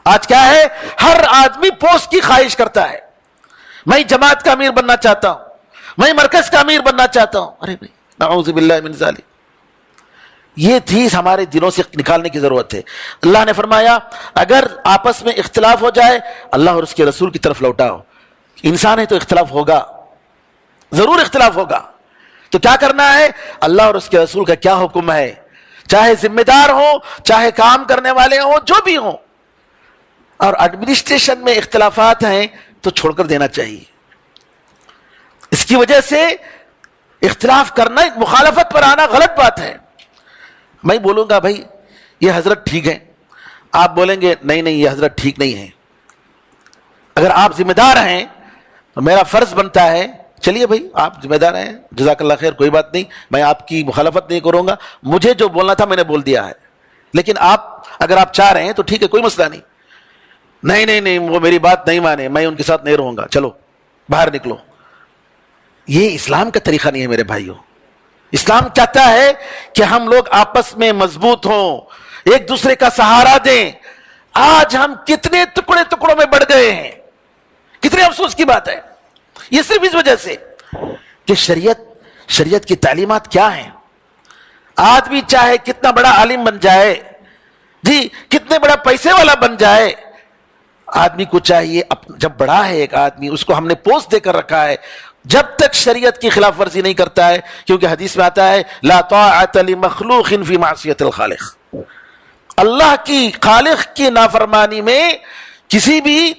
آج کیا ہے, ہر آدمی پوسٹ کی خواہش کرتا ہے, میں جماعت کا امیر بننا چاہتا ہوں, میں مرکز کا امیر بننا چاہتا ہوں. ارے بھائی نعوذ باللہ من ذالک, یہ چیز ہمارے دلوں سے نکالنے کی ضرورت ہے. اللہ نے فرمایا اگر آپس میں اختلاف ہو جائے اللہ اور اس کے رسول کی طرف لوٹاؤ. انسان ہے تو اختلاف ہوگا, ضرور اختلاف ہوگا. تو کیا کرنا ہے, اللہ اور اس کے رسول کا کیا حکم ہے, چاہے ذمہ دار ہوں, چاہے کام کرنے والے ہوں, جو بھی ہوں. اور ایڈمنسٹریشن میں اختلافات ہیں تو چھوڑ کر دینا چاہیے. اس کی وجہ سے اختلاف کرنا, مخالفت پر آنا غلط بات ہے. میں بولوں گا بھائی یہ حضرت ٹھیک ہے, آپ بولیں گے نہیں نہیں یہ حضرت ٹھیک نہیں ہے، اگر آپ ذمہ دار ہیں تو میرا فرض بنتا ہے، چلیے بھائی آپ ذمہ دار ہیں، جزاک اللہ خیر، کوئی بات نہیں، میں آپ کی مخالفت نہیں کروں گا، مجھے جو بولنا تھا میں نے بول دیا ہے، لیکن اگر آپ چاہ رہے ہیں تو ٹھیک ہے، کوئی مسئلہ نہیں، نہیں نہیں نہیں وہ میری بات نہیں مانے، میں ان کے ساتھ نہیں رہوں گا، چلو باہر نکلو۔ یہ اسلام کا طریقہ نہیں ہے میرے بھائیوں۔ اسلام چاہتا ہے کہ ہم لوگ آپس میں مضبوط ہوں، ایک دوسرے کا سہارا دیں۔ آج ہم کتنے ٹکڑے ٹکڑوں میں بڑھ گئے ہیں، کتنے افسوس کی بات ہے، یہ صرف اس وجہ سے کہ شریعت کی تعلیمات کیا ہیں۔ آدمی چاہے کتنا بڑا عالم بن جائے، جی کتنے بڑا پیسے والا بن جائے، آدمی کو چاہیے جب بڑا ہے ایک آدمی، اس کو ہم نے پوسٹ دے کر رکھا ہے، جب تک شریعت کی خلاف ورزی نہیں کرتا ہے، کیونکہ حدیث میں آتا ہے لا طاعت لمخلوق فی معصیت الخالق، اللہ کی خالق کی نافرمانی میں کسی بھی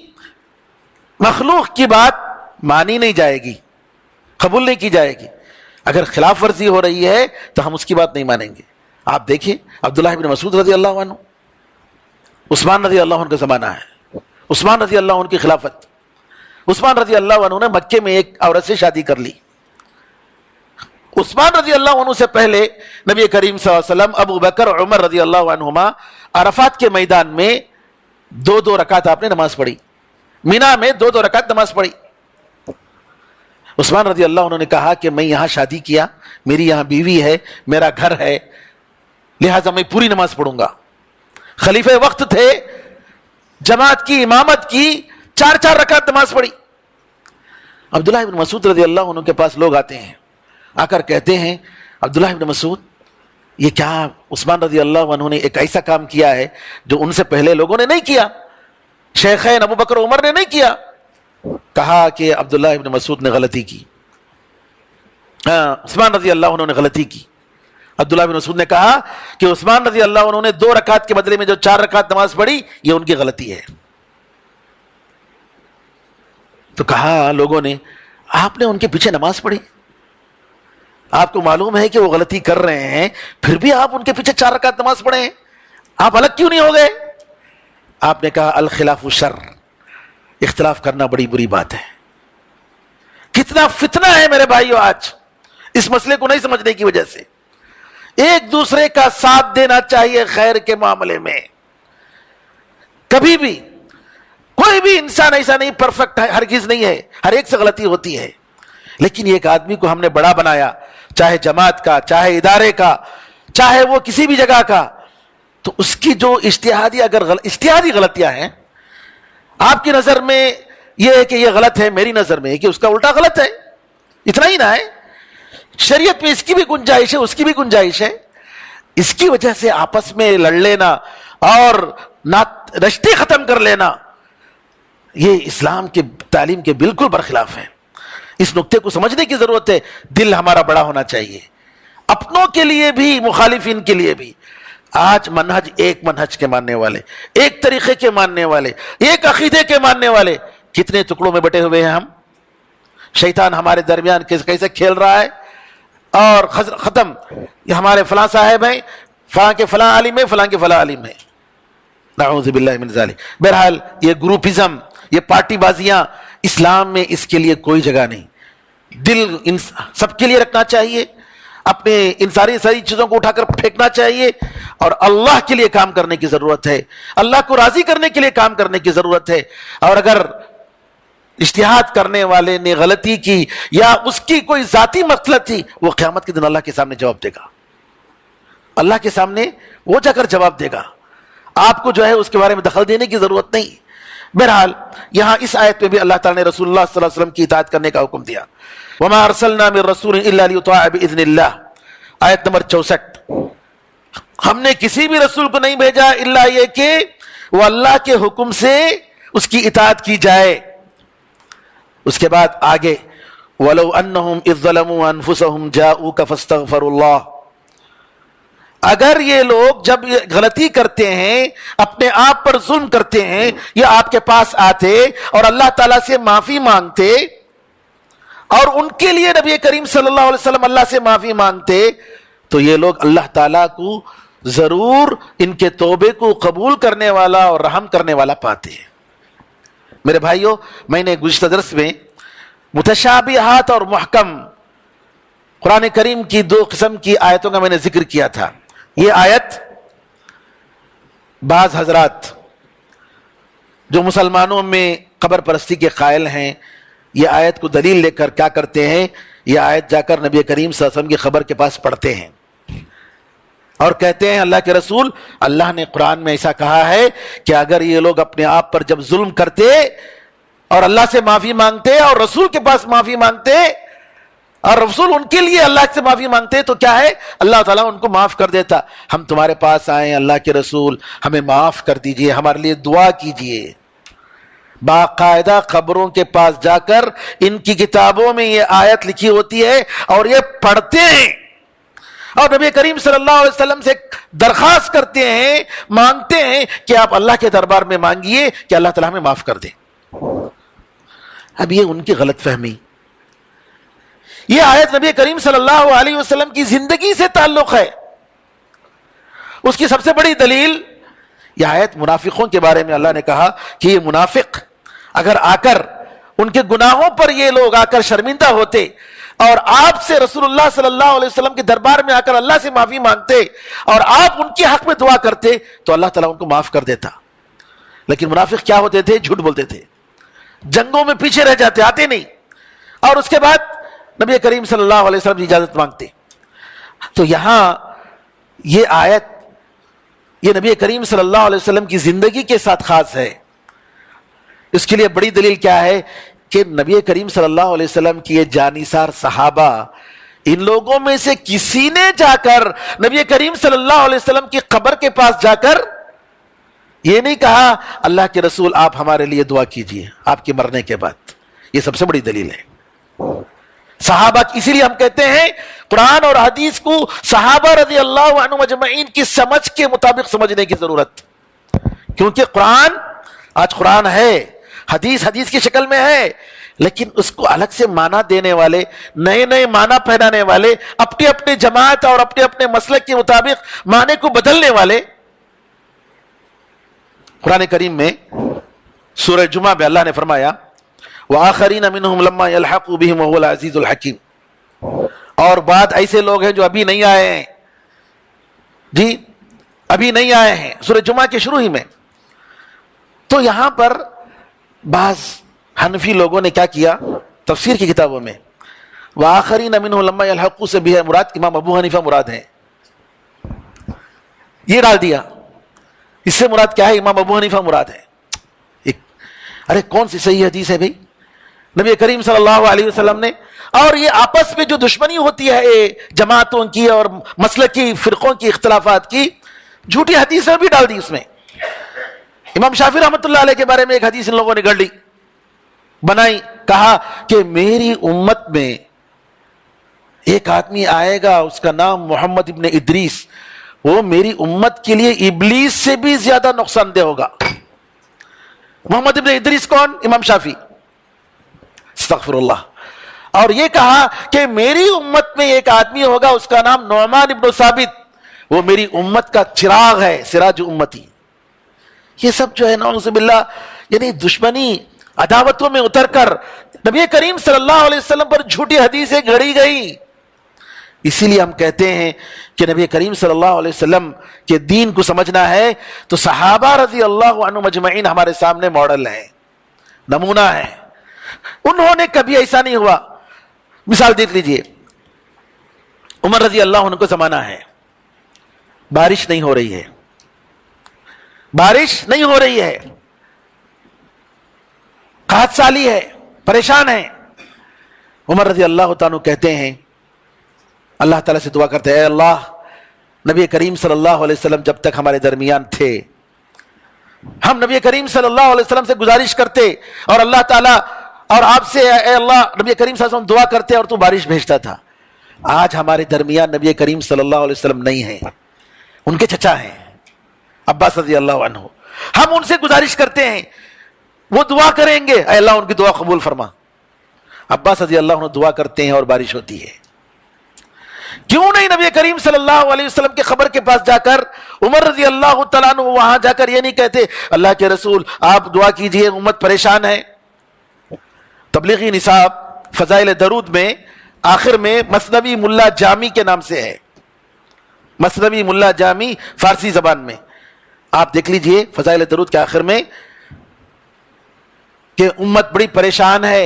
مخلوق کی بات مانی نہیں جائے گی، قبول نہیں کی جائے گی۔ اگر خلاف ورزی ہو رہی ہے تو ہم اس کی بات نہیں مانیں گے۔ آپ دیکھیں عبداللہ بن مسعود رضی اللہ عنہ، عثمان رضی اللہ عنہ کا زمانہ ہے، عثمان رضی اللہ عنہ کی خلافت، عثمان رضی اللہ عنہ نے مکے میں ایک عورت سے شادی کر لی۔ عثمان رضی اللہ عنہ سے پہلے نبی کریم صلی اللہ علیہ وسلم، ابو بکر، عمر رضی اللہ عنہما عرفات کے میدان میں 2 رکعت آپ نے نماز پڑھی، مینا میں 2 رکعت نماز پڑھی۔ عثمان رضی اللہ عنہ نے کہا کہ میں یہاں شادی کیا، میری یہاں بیوی ہے، میرا گھر ہے، لہٰذا میں پوری نماز پڑھوں گا۔ خلیفہ وقت تھے، جماعت کی امامت کی، 4 رکعت نماز پڑھی۔ عبداللہ بن مسعود رضی اللہ عنہ کے پاس لوگ آتے ہیں، آ کر کہتے ہیں عبداللہ بن مسعود یہ کیا عثمان رضی اللہ عنہ نے ایک ایسا کام کیا ہے جو ان سے پہلے لوگوں نے نہیں کیا، شیخین ابو بکر عمر نے نہیں کیا۔ کہا کہ عبداللہ بن مسعود نے غلطی کی، عثمان رضی اللہ عنہ نے غلطی کی۔ عبداللہ بن مسعود نے کہا کہ عثمان رضی اللہ عنہ نے 2 رکعت کے بدلے میں جو 4 رکعت نماز پڑھی یہ ان کی غلطی ہے۔ تو کہا لوگوں نے آپ نے ان کے پیچھے نماز پڑھی، آپ کو معلوم ہے کہ وہ غلطی کر رہے ہیں، پھر بھی آپ ان کے پیچھے 4 رکعت نماز پڑھے ہیں، آپ الگ کیوں نہیں ہو گئے؟ آپ نے کہا الخلاف شر، اختلاف کرنا بڑی بری بات ہے۔ کتنا فتنہ ہے میرے بھائیو آج اس مسئلے کو نہیں سمجھنے کی وجہ سے۔ ایک دوسرے کا ساتھ دینا چاہیے خیر کے معاملے میں، کبھی بھی کوئی بھی انسان ایسا نہیں پرفیکٹ ہے، ہرگز نہیں ہے، ہر ایک سے غلطی ہوتی ہے، لیکن ایک آدمی کو ہم نے بڑا بنایا، چاہے جماعت کا، چاہے ادارے کا، چاہے وہ کسی بھی جگہ کا، تو اس کی جو اجتہادی غلطیاں ہیں، آپ کی نظر میں یہ ہے کہ یہ غلط ہے، میری نظر میں ہے کہ اس کا الٹا غلط ہے، اتنا ہی نہ ہے، شریعت میں اس کی بھی گنجائش ہے، اس کی بھی گنجائش ہے، اس کی وجہ سے آپس میں لڑ لینا اور رشتے ختم کر لینا یہ اسلام کے تعلیم کے بالکل برخلاف ہے۔ اس نقطے کو سمجھنے کی ضرورت ہے، دل ہمارا بڑا ہونا چاہیے، اپنوں کے لیے بھی مخالفین کے لیے بھی۔ آج ایک منہج کے ماننے والے، ایک طریقے کے ماننے والے، ایک عقیدے کے ماننے والے کتنے ٹکڑوں میں بٹے ہوئے ہیں ہم۔ شیطان ہمارے درمیان کیسے کھیل رہا ہے، اور ختم، یہ ہمارے فلاں صاحب ہیں، فلاں کے فلاں عالم ہے، فلاں کے فلاں عالم ہے، نعوذ باللہ من ذالک۔ بہرحال یہ گروپزم، یہ پارٹی بازیاں، اسلام میں اس کے لیے کوئی جگہ نہیں۔ دل سب کے لیے رکھنا چاہیے، اپنے ان ساری چیزوں کو اٹھا کر پھینکنا چاہیے، اور اللہ کے لیے کام کرنے کی ضرورت ہے، اللہ کو راضی کرنے کے لیے کام کرنے کی ضرورت ہے۔ اور اگر اجتہاد کرنے والے نے غلطی کی یا اس کی کوئی ذاتی مصلحت تھی، وہ قیامت کے دن اللہ کے سامنے جواب دے گا، اللہ کے سامنے وہ جا کر جواب دے گا، آپ کو جو ہے اس کے بارے میں دخل دینے کی ضرورت نہیں۔ بہرحال یہاں اس آیت میں بھی اللہ تعالیٰ نے رسول اللہ صلی اللہ علیہ وسلم کی اطاعت کرنے کا حکم دیا۔ وَمَا أَرْسَلْنَا مِن رَّسُولٍ إِلَّا لِيُطَاعَ بِإِذْنِ اللَّهِ، آیت نمبر 64۔ ہم نے کسی بھی رسول کو نہیں بھیجا الا یہ کہ وہ اللہ کے حکم سے اس کی اطاعت کی جائے۔ اس کے بعد آگے وَلَوْ أَنَّهُمْ إِذْ ظَلَمُوا أَنفُسَهُمْ جَاءُوكَ فَاسْتَغْفَرُوا اللَّهَ، اگر یہ لوگ جب غلطی کرتے ہیں، اپنے آپ پر ظلم کرتے ہیں، یہ آپ کے پاس آتے اور اللہ تعالیٰ سے معافی مانگتے، اور ان کے لیے نبی کریم صلی اللہ علیہ وسلم اللہ سے معافی مانگتے، تو یہ لوگ اللہ تعالیٰ کو ضرور ان کے توبے کو قبول کرنے والا اور رحم کرنے والا پاتے ہیں۔ میرے بھائیوں، میں نے گزشتہ درس میں متشابہات اور محکم قرآن کریم کی دو قسم کی آیتوں کا میں نے ذکر کیا تھا۔ یہ آیت بعض حضرات جو مسلمانوں میں قبر پرستی کے قائل ہیں، یہ آیت کو دلیل لے کر کیا کرتے ہیں، یہ آیت جا کر نبی کریم صلی اللہ علیہ وسلم کی قبر کے پاس پڑھتے ہیں اور کہتے ہیں اللہ کے رسول، اللہ نے قرآن میں ایسا کہا ہے کہ اگر یہ لوگ اپنے آپ پر جب ظلم کرتے اور اللہ سے معافی مانگتے اور رسول کے پاس معافی مانگتے اور رسول ان کے لیے اللہ سے معافی مانگتے تو کیا ہے، اللہ تعالیٰ ان کو معاف کر دیتا۔ ہم تمہارے پاس آئیں اللہ کے رسول، ہمیں معاف کر دیجئے، ہمارے لیے دعا کیجئے۔ باقاعدہ قبروں کے پاس جا کر ان کی کتابوں میں یہ آیت لکھی ہوتی ہے اور یہ پڑھتے ہیں اور نبی کریم صلی اللہ علیہ وسلم سے درخواست کرتے ہیں، مانگتے ہیں کہ آپ اللہ کے دربار میں مانگیے کہ اللہ تعالیٰ ہمیں معاف کر دے۔ اب یہ ان کی غلط فہمی، یہ آیت نبی کریم صلی اللہ علیہ وسلم کی زندگی سے تعلق ہے۔ اس کی سب سے بڑی دلیل یہ آیت منافقوں کے بارے میں اللہ نے کہا کہ یہ منافق اگر آ کر ان کے گناہوں پر یہ لوگ آ کر شرمندہ ہوتے اور آپ سے رسول اللہ صلی اللہ علیہ وسلم کے دربار میں آ کر اللہ سے معافی مانگتے اور آپ ان کے حق میں دعا کرتے تو اللہ تعالیٰ ان کو معاف کر دیتا۔ لیکن منافق کیا ہوتے تھے، جھوٹ بولتے تھے، جنگوں میں پیچھے رہ جاتے، آتے نہیں، اور اس کے بعد نبی کریم صلی اللہ علیہ وسلم کی اجازت مانگتے۔ تو یہاں یہ آیت یہ نبی کریم صلی اللہ علیہ وسلم کی زندگی کے ساتھ خاص ہے۔ اس کے لیے بڑی دلیل کیا ہے کہ نبی کریم صلی اللہ علیہ وسلم کی یہ جانثار صحابہ، ان لوگوں میں سے کسی نے جا کر نبی کریم صلی اللہ علیہ وسلم کی قبر کے پاس جا کر یہ نہیں کہا اللہ کے رسول آپ ہمارے لیے دعا کیجئے آپ کے مرنے کے بعد۔ یہ سب سے بڑی دلیل ہے صحابہ کی۔ اسی لیے ہم کہتے ہیں قرآن اور حدیث کو صحابہ رضی اللہ عنہم اجمعین کی سمجھ کے مطابق سمجھنے کی ضرورت، کیونکہ قرآن آج قرآن ہے، حدیث حدیث کی شکل میں ہے، لیکن اس کو الگ سے معنی دینے والے، نئے نئے معنی پہنانے والے، اپنے اپنے جماعت اور اپنے اپنے مسلک کے مطابق معنی کو بدلنے والے۔ قرآن کریم میں سورہ جمعہ میں اللہ نے فرمایا وَآخَرِينَ مِنْهُمْ لَمَّا يَلْحَقُوا بِهِمْ وَهُوَ الْعَزِيزُ الْحَكِيمُ، اور بعد ایسے لوگ ہیں جو ابھی نہیں آئے ہیں، جی ابھی نہیں آئے ہیں، سورہ جمعہ کے شروع ہی میں۔ تو یہاں پر بعض حنفی لوگوں نے کیا کیا، تفسیر کی کتابوں میں وَآخَرِينَ مِنْهُمْ لَمَّا يَلْحَقُوا سے بھی ہے مراد امام ابو حنیفہ مراد ہیں، یہ ڈال دیا۔ اس سے مراد کیا ہے، امام ابو حنیفہ مراد ہے۔ ارے کون سی صحیح حدیث ہے بھئی، نبی کریم صلی اللہ علیہ وسلم نے، اور یہ آپس میں جو دشمنی ہوتی ہے جماعتوں کی اور مسلکی فرقوں کی اختلافات کی، جھوٹی حدیثیں بھی ڈال دی اس میں۔ امام شافعی رحمۃ اللہ علیہ کے بارے میں ایک حدیث ان لوگوں نے گڑ لی، بنائی، کہا کہ میری امت میں ایک آدمی آئے گا اس کا نام محمد ابن ادریس، وہ میری امت کے لیے ابلیس سے بھی زیادہ نقصان دہ ہوگا۔ محمد ابن ادریس کون؟ امام شافعی، استغفر اللہ۔ اور یہ کہا کہ میری امت میں ایک آدمی ہوگا اس کا نام نعمان ابن ثابت، وہ میری امت کا چراغ ہے، سراج امتی۔ یہ سب جو ہے نعوذ باللہ یعنی دشمنی عداوتوں میں اتر کر نبی کریم صلی اللہ علیہ وسلم پر جھوٹی حدیثیں گھڑی گئی۔ اسی لیے ہم کہتے ہیں کہ نبی کریم صلی اللہ علیہ وسلم کے دین کو سمجھنا ہے تو صحابہ رضی اللہ عنہم اجمعین ہمارے سامنے ماڈل ہیں، نمونہ ہیں۔ انہوں نے کبھی ایسا نہیں ہوا۔ مثال دیکھ لیجئے، عمر رضی اللہ عنہ کو زمانہ ہے، بارش نہیں ہو رہی ہے، بارش نہیں ہو رہی ہے، قحط سالی ہے، پریشان ہیں۔ عمر رضی اللہ تعالیٰ کہتے ہیں، اللہ تعالیٰ سے دعا کرتے ہیں، اے اللہ، نبی کریم صلی اللہ علیہ وسلم جب تک ہمارے درمیان تھے ہم نبی کریم صلی اللہ علیہ وسلم سے گزارش کرتے اور اللہ تعالیٰ اور آپ سے اے اللہ نبی کریم صلی اللہ علیہ وسلم دعا کرتے اور تو بارش بھیجتا تھا۔ آج ہمارے درمیان نبی کریم صلی اللہ علیہ وسلم نہیں ہیں، ان کے چچا ہیں عباس رضی اللہ عنہ، ہم ان سے گزارش کرتے ہیں وہ دعا کریں گے، اے اللہ ان کی دعا قبول فرما۔ عباس رضی اللہ عنہ دعا کرتے ہیں اور بارش ہوتی ہے۔ کیوں نہیں نبی کریم صلی اللہ علیہ وسلم کے خبر کے پاس جا کر عمر رضی اللہ تعالیٰ عنہ وہاں جا کر یہ نہیں کہتے اللہ کے رسول آپ دعا کیجئے امت پریشان ہے؟ تبلیغی نصاب فضائل درود میں آخر میں مثنوی ملا جامی کے نام سے ہے، مثنوی ملا جامی فارسی زبان میں، آپ دیکھ لیجئے فضائل درود کے آخر میں کہ امت بڑی پریشان ہے،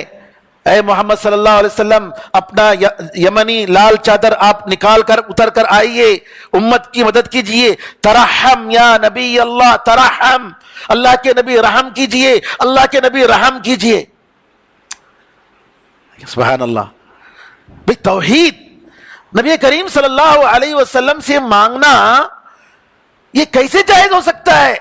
اے محمد صلی اللہ علیہ وسلم اپنا یمنی لال چادر آپ نکال کر اتر کر آئیے، امت کی مدد کیجئے، ترحم یا نبی اللہ ترحم، اللہ کے نبی رحم کیجئے، اللہ کے نبی رحم کیجئے۔ سبحان اللہ، بھئی توحید نبی کریم صلی اللہ علیہ وسلم سے مانگنا یہ کیسے جائز ہو سکتا ہے؟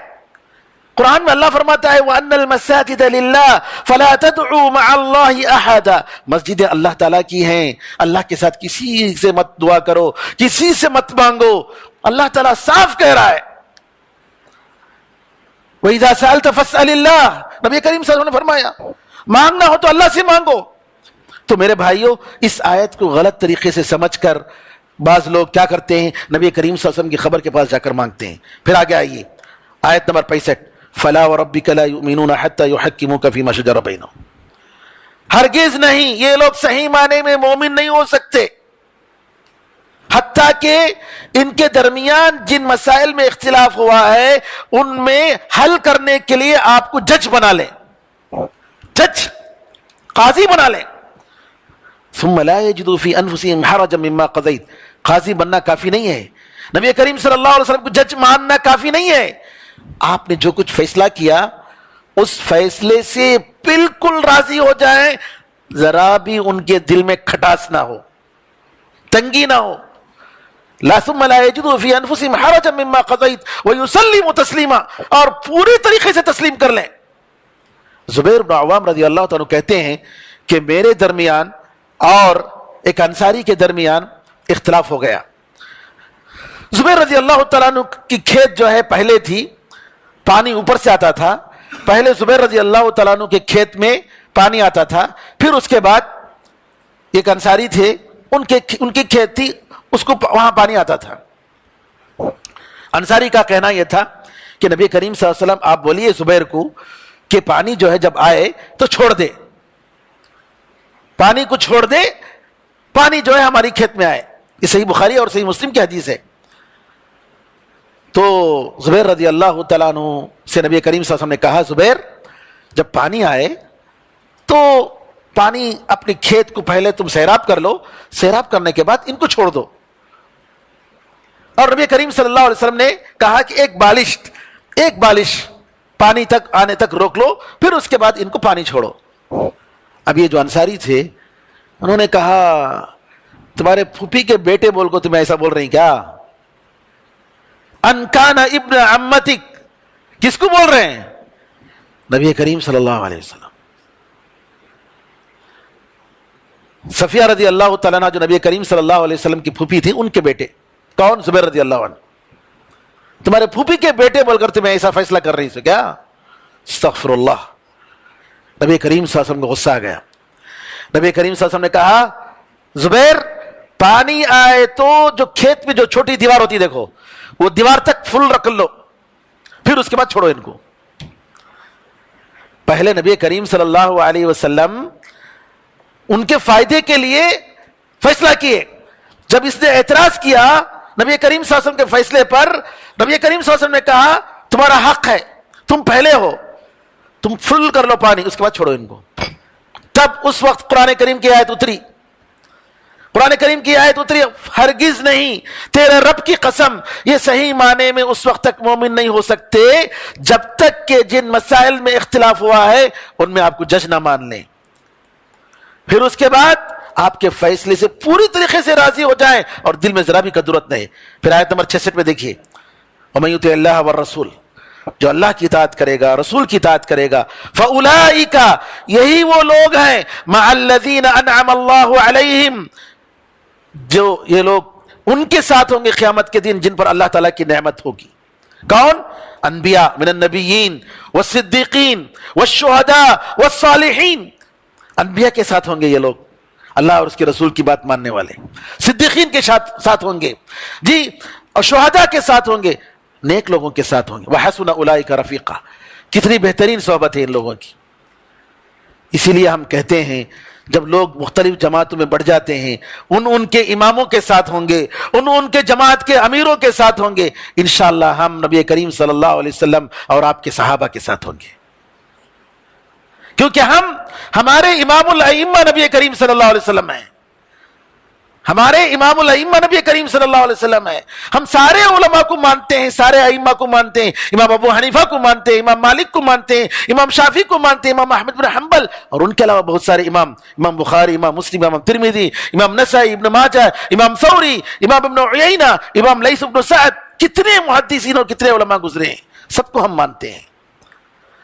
قرآن میں اللہ فرماتا ہے وَأَنَّ الْمَسَاجِدَ لِلَّهِ فَلَا تَدْعُوا مَعَ اللَّهِ أَحَدًا، مسجدیں اللہ تعالیٰ کی ہیں، اللہ کے ساتھ کسی سے مت دعا کرو، کسی سے مت مانگو، اللہ تعالیٰ صاف کہہ رہا ہے۔ وَإِذَا سَأَلْتَ فَاسْأَلِ اللَّهِ، نبی کریم صلی اللہ علیہ وسلم نے فرمایا مانگنا ہو تو اللہ سے مانگو۔ تو میرے بھائیوں اس آیت کو غلط طریقے سے سمجھ کر بعض لوگ کیا کرتے ہیں، نبی کریم صلی اللہ علیہ وسلم کی خبر کے پاس جا کر مانگتے ہیں۔ پھر آگے آئیے آیت نمبر 65، فَلَا وَرَبِّكَ لَا يُؤْمِنُونَ حَتَّى يُحَكِّمُوكَ فِي مَا شَجَرَ بَيْنَهُمْ، ہرگز نہیں یہ لوگ صحیح معنی میں مومن نہیں ہو سکتے حتیٰ کہ ان کے درمیان جن مسائل میں اختلاف ہوا ہے ان میں حل کرنے کے لیے آپ کو جج بنا لیں، جج قاضی بنا لیں۔ ثم لا يجدوا في انفسهم حرجا مما قضيت، قاضی بننا کافی نہیں ہے، نبی کریم صلی اللہ علیہ وسلم کو جج ماننا کافی نہیں ہے، آپ نے جو کچھ فیصلہ کیا اس فیصلے سے بالکل راضی ہو جائیں، ذرا بھی ان کے دل میں کھٹاس نہ ہو، تنگی نہ ہو۔ لا ثم لا يجدوا في انفسهم حرجا مما قضيت ويسلموا تسلیما، اور پوری طریقے سے تسلیم کر لیں۔ زبیر بن عوام رضی اللہ تعالیٰ کہتے ہیں کہ میرے درمیان اور ایک انصاری کے درمیان اختلاف ہو گیا۔ زبیر رضی اللہ تعالیٰ عنہ کی کھیت جو ہے پہلے تھی، پانی اوپر سے آتا تھا، پہلے زبیر رضی اللہ تعالیٰ عنہ کے کھیت میں پانی آتا تھا، پھر اس کے بعد ایک انصاری تھے ان کی کھیت تھی، اس کو وہاں پانی آتا تھا۔ انصاری کا کہنا یہ تھا کہ نبی کریم صلی اللہ علیہ وسلم آپ بولیے زبیر کو کہ پانی جو ہے جب آئے تو چھوڑ دے، پانی کو چھوڑ دے، پانی جو ہے ہماری کھیت میں آئے۔ یہ صحیح بخاری اور صحیح مسلم کی حدیث ہے۔ تو زبیر رضی اللہ تعالیٰ عنہ سے نبی کریم صلی اللہ علیہ وسلم نے کہا زبیر جب پانی آئے تو پانی اپنی کھیت کو پہلے تم سیراب کر لو، سیراب کرنے کے بعد ان کو چھوڑ دو۔ اور نبی کریم صلی اللہ علیہ وسلم نے کہا کہ ایک بالش پانی تک آنے تک روک لو، پھر اس کے بعد ان کو پانی چھوڑو۔ اب یہ جو انصاری تھے انہوں نے کہا تمہارے پھوپھی کے بیٹے بول کو تمہیں ایسا بول رہی کیا؟ ان کان ابن عمتک، کس کو بول رہے ہیں؟ نبی کریم صلی اللہ علیہ وسلم۔ صفیہ رضی اللہ تعالیٰ عنہ جو نبی کریم صلی اللہ علیہ وسلم کی پھوپھی تھی ان کے بیٹے، کون؟ زبیر رضی اللہ عنہ۔ تمہارے پھوپھی کے بیٹے بول کر تمہیں ایسا فیصلہ کر رہی کیا؟ استغفر اللہ۔ نبی کریم صلی اللہ علیہ وسلم کو غصہ آ گیا۔ نبی کریم صلی اللہ علیہ وسلم نے کہا زبیر پانی آئے تو جو کھیت میں جو چھوٹی دیوار ہوتی دیکھو وہ دیوار تک فل رکھ لو، پھر اس کے بعد چھوڑو ان کو۔ پہلے نبی کریم صلی اللہ علیہ وسلم ان کے فائدے کے لیے فیصلہ کیے، جب اس نے اعتراض کیا نبی کریم صلی اللہ علیہ وسلم کے فیصلے پر، نبی کریم صلی اللہ علیہ وسلم نے کہا تمہارا حق ہے، تم پہلے ہو، تم فل کر لو پانی، اس کے بعد چھوڑو ان کو۔ تب اس وقت قرآن کریم کی آیت اتری، قرآن کریم کی آیت اتری ہرگز نہیں، تیرے رب کی قسم یہ صحیح معنی میں اس وقت تک مومن نہیں ہو سکتے جب تک کہ جن مسائل میں اختلاف ہوا ہے ان میں آپ کو جج نہ مان لیں، پھر اس کے بعد آپ کے فیصلے سے پوری طریقے سے راضی ہو جائیں اور دل میں ذرا بھی کدورت نہیں۔ پھر آیت نمبر 66 میں دیکھیے وَمَن يُطِعِ اللَّهَ وَالرَّسُولَ، جو اللہ کی اطاعت کرے گا، رسول کی اطاعت کرے گا، فَأُولَئِكَ، یہی وہ لوگ ہیں مَعَ الَّذِينَ أَنْعَمَ اللَّهُ عَلَيْهِمْ، جو یہ لوگ ان کے ساتھ ہوں گے قیامت کے دن جن پر اللہ تعالیٰ کی نعمت ہوگی۔ کون؟ انبیاء من النبیین والصدیقین والشہداء والصالحین، انبیاء کے ساتھ ہوں گے یہ لوگ، اللہ اور اس کے رسول کی بات ماننے والے، صدیقین کے ساتھ ہوں گے جی، اور شہداء کے ساتھ ہوں گے، نیک لوگوں کے ساتھ ہوں گے۔ وَحَسُنَ أُولَٰئِكَ رَفِيقًا، کتنی بہترین صحبت ہے ان لوگوں کی۔ اسی لیے ہم کہتے ہیں جب لوگ مختلف جماعتوں میں بڑھ جاتے ہیں، ان کے اماموں کے ساتھ ہوں گے، ان کے جماعت کے امیروں کے ساتھ ہوں گے، انشاءاللہ ہم نبی کریم صلی اللہ علیہ وسلم اور آپ کے صحابہ کے ساتھ ہوں گے، کیونکہ ہمارے امام الائمہ نبی کریم صلی اللہ علیہ وسلم ہیں، ہمارے امام الائمہ نبی کریم صلی اللہ علیہ وسلم ہیں۔ ہم سارے علماء کو مانتے ہیں، سارے ائمہ کو مانتے ہیں، امام ابو حنیفہ کو مانتے ہیں، امام مالک کو مانتے ہیں، امام شافعی کو مانتے ہیں، امام احمد بن حنبل، اور ان کے علاوہ بہت سارے امام بخاری، امام مسلم، امام ترمذی، امام نسائی، ابن ماجہ، امام ثوری، امام ابن عیینہ، امام لیث بن سعد، کتنے محدثین اور کتنے علماء گزرے ہیں، سب کو ہم مانتے ہیں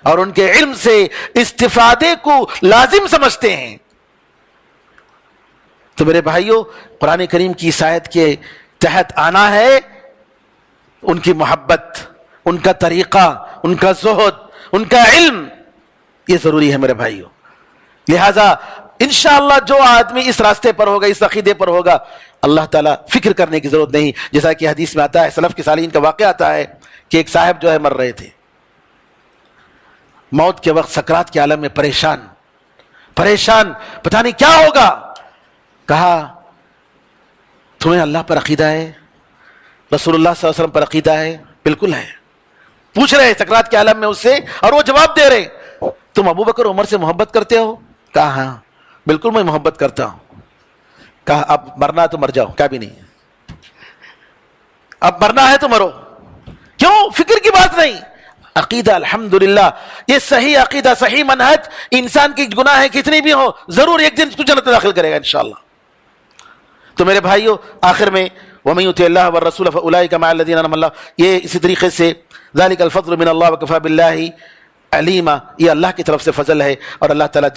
اور ان کے علم سے استفادے کو لازم سمجھتے ہیں۔ تو میرے بھائیوں، قرآن کریم کی اس آیت کے تحت آنا ہے، ان کی محبت، ان کا طریقہ، ان کا زہد، ان کا علم، یہ ضروری ہے میرے بھائیوں۔ لہذا انشاءاللہ جو آدمی اس راستے پر ہوگا، اس عقیدے پر ہوگا، اللہ تعالیٰ فکر کرنے کی ضرورت نہیں، جیسا کہ حدیث میں آتا ہے، سلف کے صالحین کا واقعہ آتا ہے کہ ایک صاحب جو ہے مر رہے تھے، موت کے وقت سکرات کے عالم میں پریشان، پتہ نہیں کیا ہوگا۔ کہا تمہیں اللہ پر عقیدہ ہے، رسول اللہ صلی اللہ علیہ وسلم پر عقیدہ ہے؟ بالکل ہے۔ پوچھ رہے سکرات کے عالم میں اس سے، اور وہ جواب دے رہے، تم ابو بکر عمر سے محبت کرتے ہو؟ کہا ہاں بالکل میں محبت کرتا ہوں۔ کہا اب مرنا تو مر جاؤ۔ کہا بھی نہیں، اب مرنا ہے تو مرو۔ کیوں؟ فکر کی بات نہیں، عقیدہ الحمدللہ، یہ صحیح عقیدہ، صحیح منہج، انسان کی گناہیں کتنی بھی ہوں ضرور ایک دن اس کو جنت میں داخل کرے گا انشاءاللہ۔ تو میرے بھائیوں، آخر میں وَمَن يُطِعِ اللَّهَ وَالرَّسُولَ فَأُولَٰئِكَ مَعَ الَّذِينَ أَنْعَمَ اللَّهُ، یہ اسی طریقے سے ذَلِكَ الْفَضْلُ مِنَ اللَّهِ وَكَفَىٰ بِاللَّهِ عَلِيمًا، یہ اللہ کی طرف سے فضل ہے اور اللہ تعالیٰ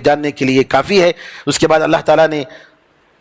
جاننے کے لیے کافی ہے۔ اس کے بعد اللہ تعالیٰ نے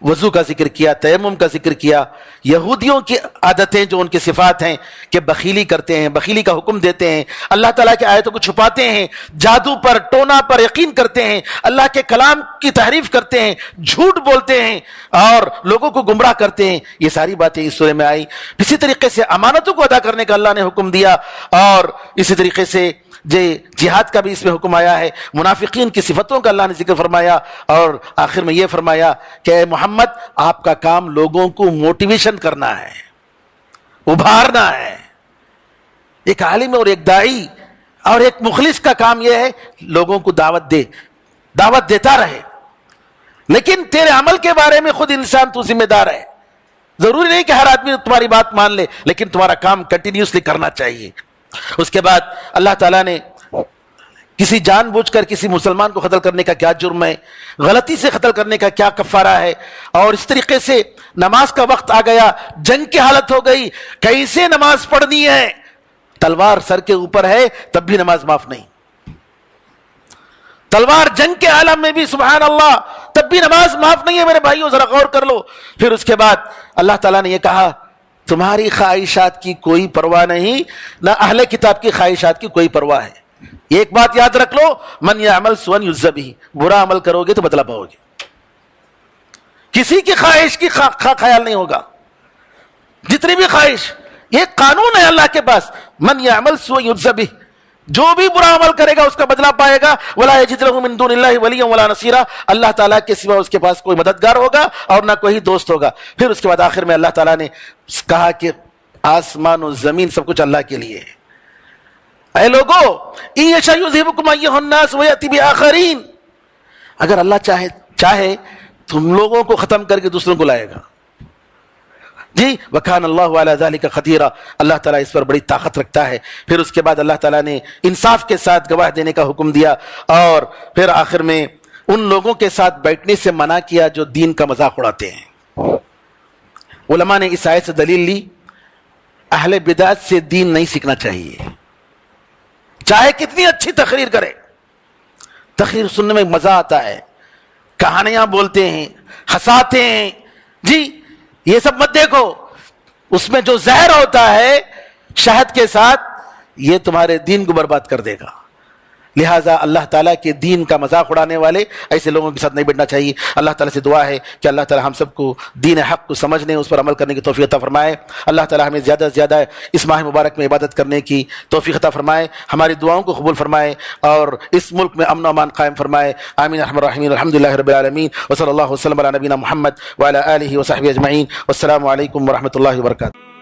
وضو کا ذکر کیا، تیمم کا ذکر کیا، یہودیوں کی عادتیں جو ان کی صفات ہیں کہ بخیلی کرتے ہیں، بخیلی کا حکم دیتے ہیں، اللہ تعالیٰ کی آیتوں کو چھپاتے ہیں، جادو پر، ٹونا پر یقین کرتے ہیں، اللہ کے کلام کی تحریف کرتے ہیں، جھوٹ بولتے ہیں اور لوگوں کو گمراہ کرتے ہیں، یہ ساری باتیں اس سورہ میں آئی۔ اسی طریقے سے امانتوں کو ادا کرنے کا اللہ نے حکم دیا، اور اسی طریقے سے جہاد کا بھی اس میں حکم آیا ہے، منافقین کی صفتوں کا اللہ نے ذکر فرمایا، اور آخر میں یہ فرمایا کہ اے محمد آپ کا کام لوگوں کو موٹیویشن کرنا ہے، ابھارنا ہے۔ ایک عالم اور ایک داعی اور ایک مخلص کا کام یہ ہے لوگوں کو دعوت دیتا رہے، لیکن تیرے عمل کے بارے میں خود انسان تو ذمہ دار ہے۔ ضروری نہیں کہ ہر آدمی تمہاری بات مان لے، لیکن تمہارا کام کنٹینیوسلی کرنا چاہیے۔ اس کے بعد اللہ تعالیٰ نے کسی جان بوجھ کر کسی مسلمان کو قتل کرنے کا کیا جرم ہے، غلطی سے قتل کرنے کا کیا کفارہ ہے، اور اس طریقے سے نماز کا وقت آ گیا، جنگ کی حالت ہو گئی، کیسے نماز پڑھنی ہے، تلوار سر کے اوپر ہے تب بھی نماز معاف نہیں، تلوار جنگ کے عالم میں بھی سبحان اللہ تب بھی نماز معاف نہیں ہے۔ میرے بھائیوں ذرا غور کر لو۔ پھر اس کے بعد اللہ تعالیٰ نے یہ کہا تمہاری خواہشات کی کوئی پرواہ نہیں، نہ اہل کتاب کی خواہشات کی کوئی پرواہ ہے۔ ایک بات یاد رکھ لو، من یعمل سوءا یجزی بہ، برا عمل کرو گے تو بدلہ پاؤ گے، کسی کی خواہش کی خیال نہیں ہوگا، جتنی بھی خواہش، یہ قانون ہے اللہ کے پاس، من یعمل سوءا یجزی بہ، جو بھی برا عمل کرے گا اس کا بدلہ پائے گا، ولا یجد لہ من دون اللہ ولیا ولا نصیرا، اللہ تعالیٰ کے سوا اس کے پاس کوئی مددگار ہوگا اور نہ کوئی دوست ہوگا۔ پھر اس کے بعد آخر میں اللہ تعالیٰ نے کہا کہ آسمان و زمین سب کچھ اللہ کے لیے ہے۔ اے لوگو ان یشاء یذہبکم ایھا الناس ویأتی بآخرین، اگر اللہ چاہے تم لوگوں کو ختم کر کے دوسروں کو لائے گا جی، وکان اللہ علی ذلک قدیرا، اللہ تعالیٰ اس پر بڑی طاقت رکھتا ہے۔ پھر اس کے بعد اللہ تعالیٰ نے انصاف کے ساتھ گواہ دینے کا حکم دیا، اور پھر آخر میں ان لوگوں کے ساتھ بیٹھنے سے منع کیا جو دین کا مذاق اڑاتے ہیں۔ علماء نے اس آیت سے دلیل لی اہل بدعت سے دین نہیں سیکھنا چاہیے، چاہے کتنی اچھی تقریر کرے، تقریر سننے میں مزہ آتا ہے، کہانیاں بولتے ہیں، ہنساتے ہیں جی، یہ سب مت دیکھو، اس میں جو زہر ہوتا ہے شہد کے ساتھ، یہ تمہارے دین کو برباد کر دے گا۔ لہٰذا اللہ تعالیٰ کے دین کا مذاق اڑانے والے ایسے لوگوں کے ساتھ نہیں بیٹھنا چاہیے۔ اللہ تعالیٰ سے دعا ہے کہ اللہ تعالیٰ ہم سب کو دین حق کو سمجھنے، اس پر عمل کرنے کی توفیق عطا فرمائے۔ اللہ تعالیٰ ہمیں زیادہ سے زیادہ اس ماہ مبارک میں عبادت کرنے کی توفیق عطا فرمائے، ہماری دعاؤں کو قبول فرمائے اور اس ملک میں امن و امان قائم فرمائے۔ آمین ارحم الراحمین، الحمدللہ رب العالمین، وصلی اللہ وسلم علی نبینا محمد وعلی آلہ وصحبہ اجمعین، والسلام علیکم ورحمۃ اللہ وبرکاتہ۔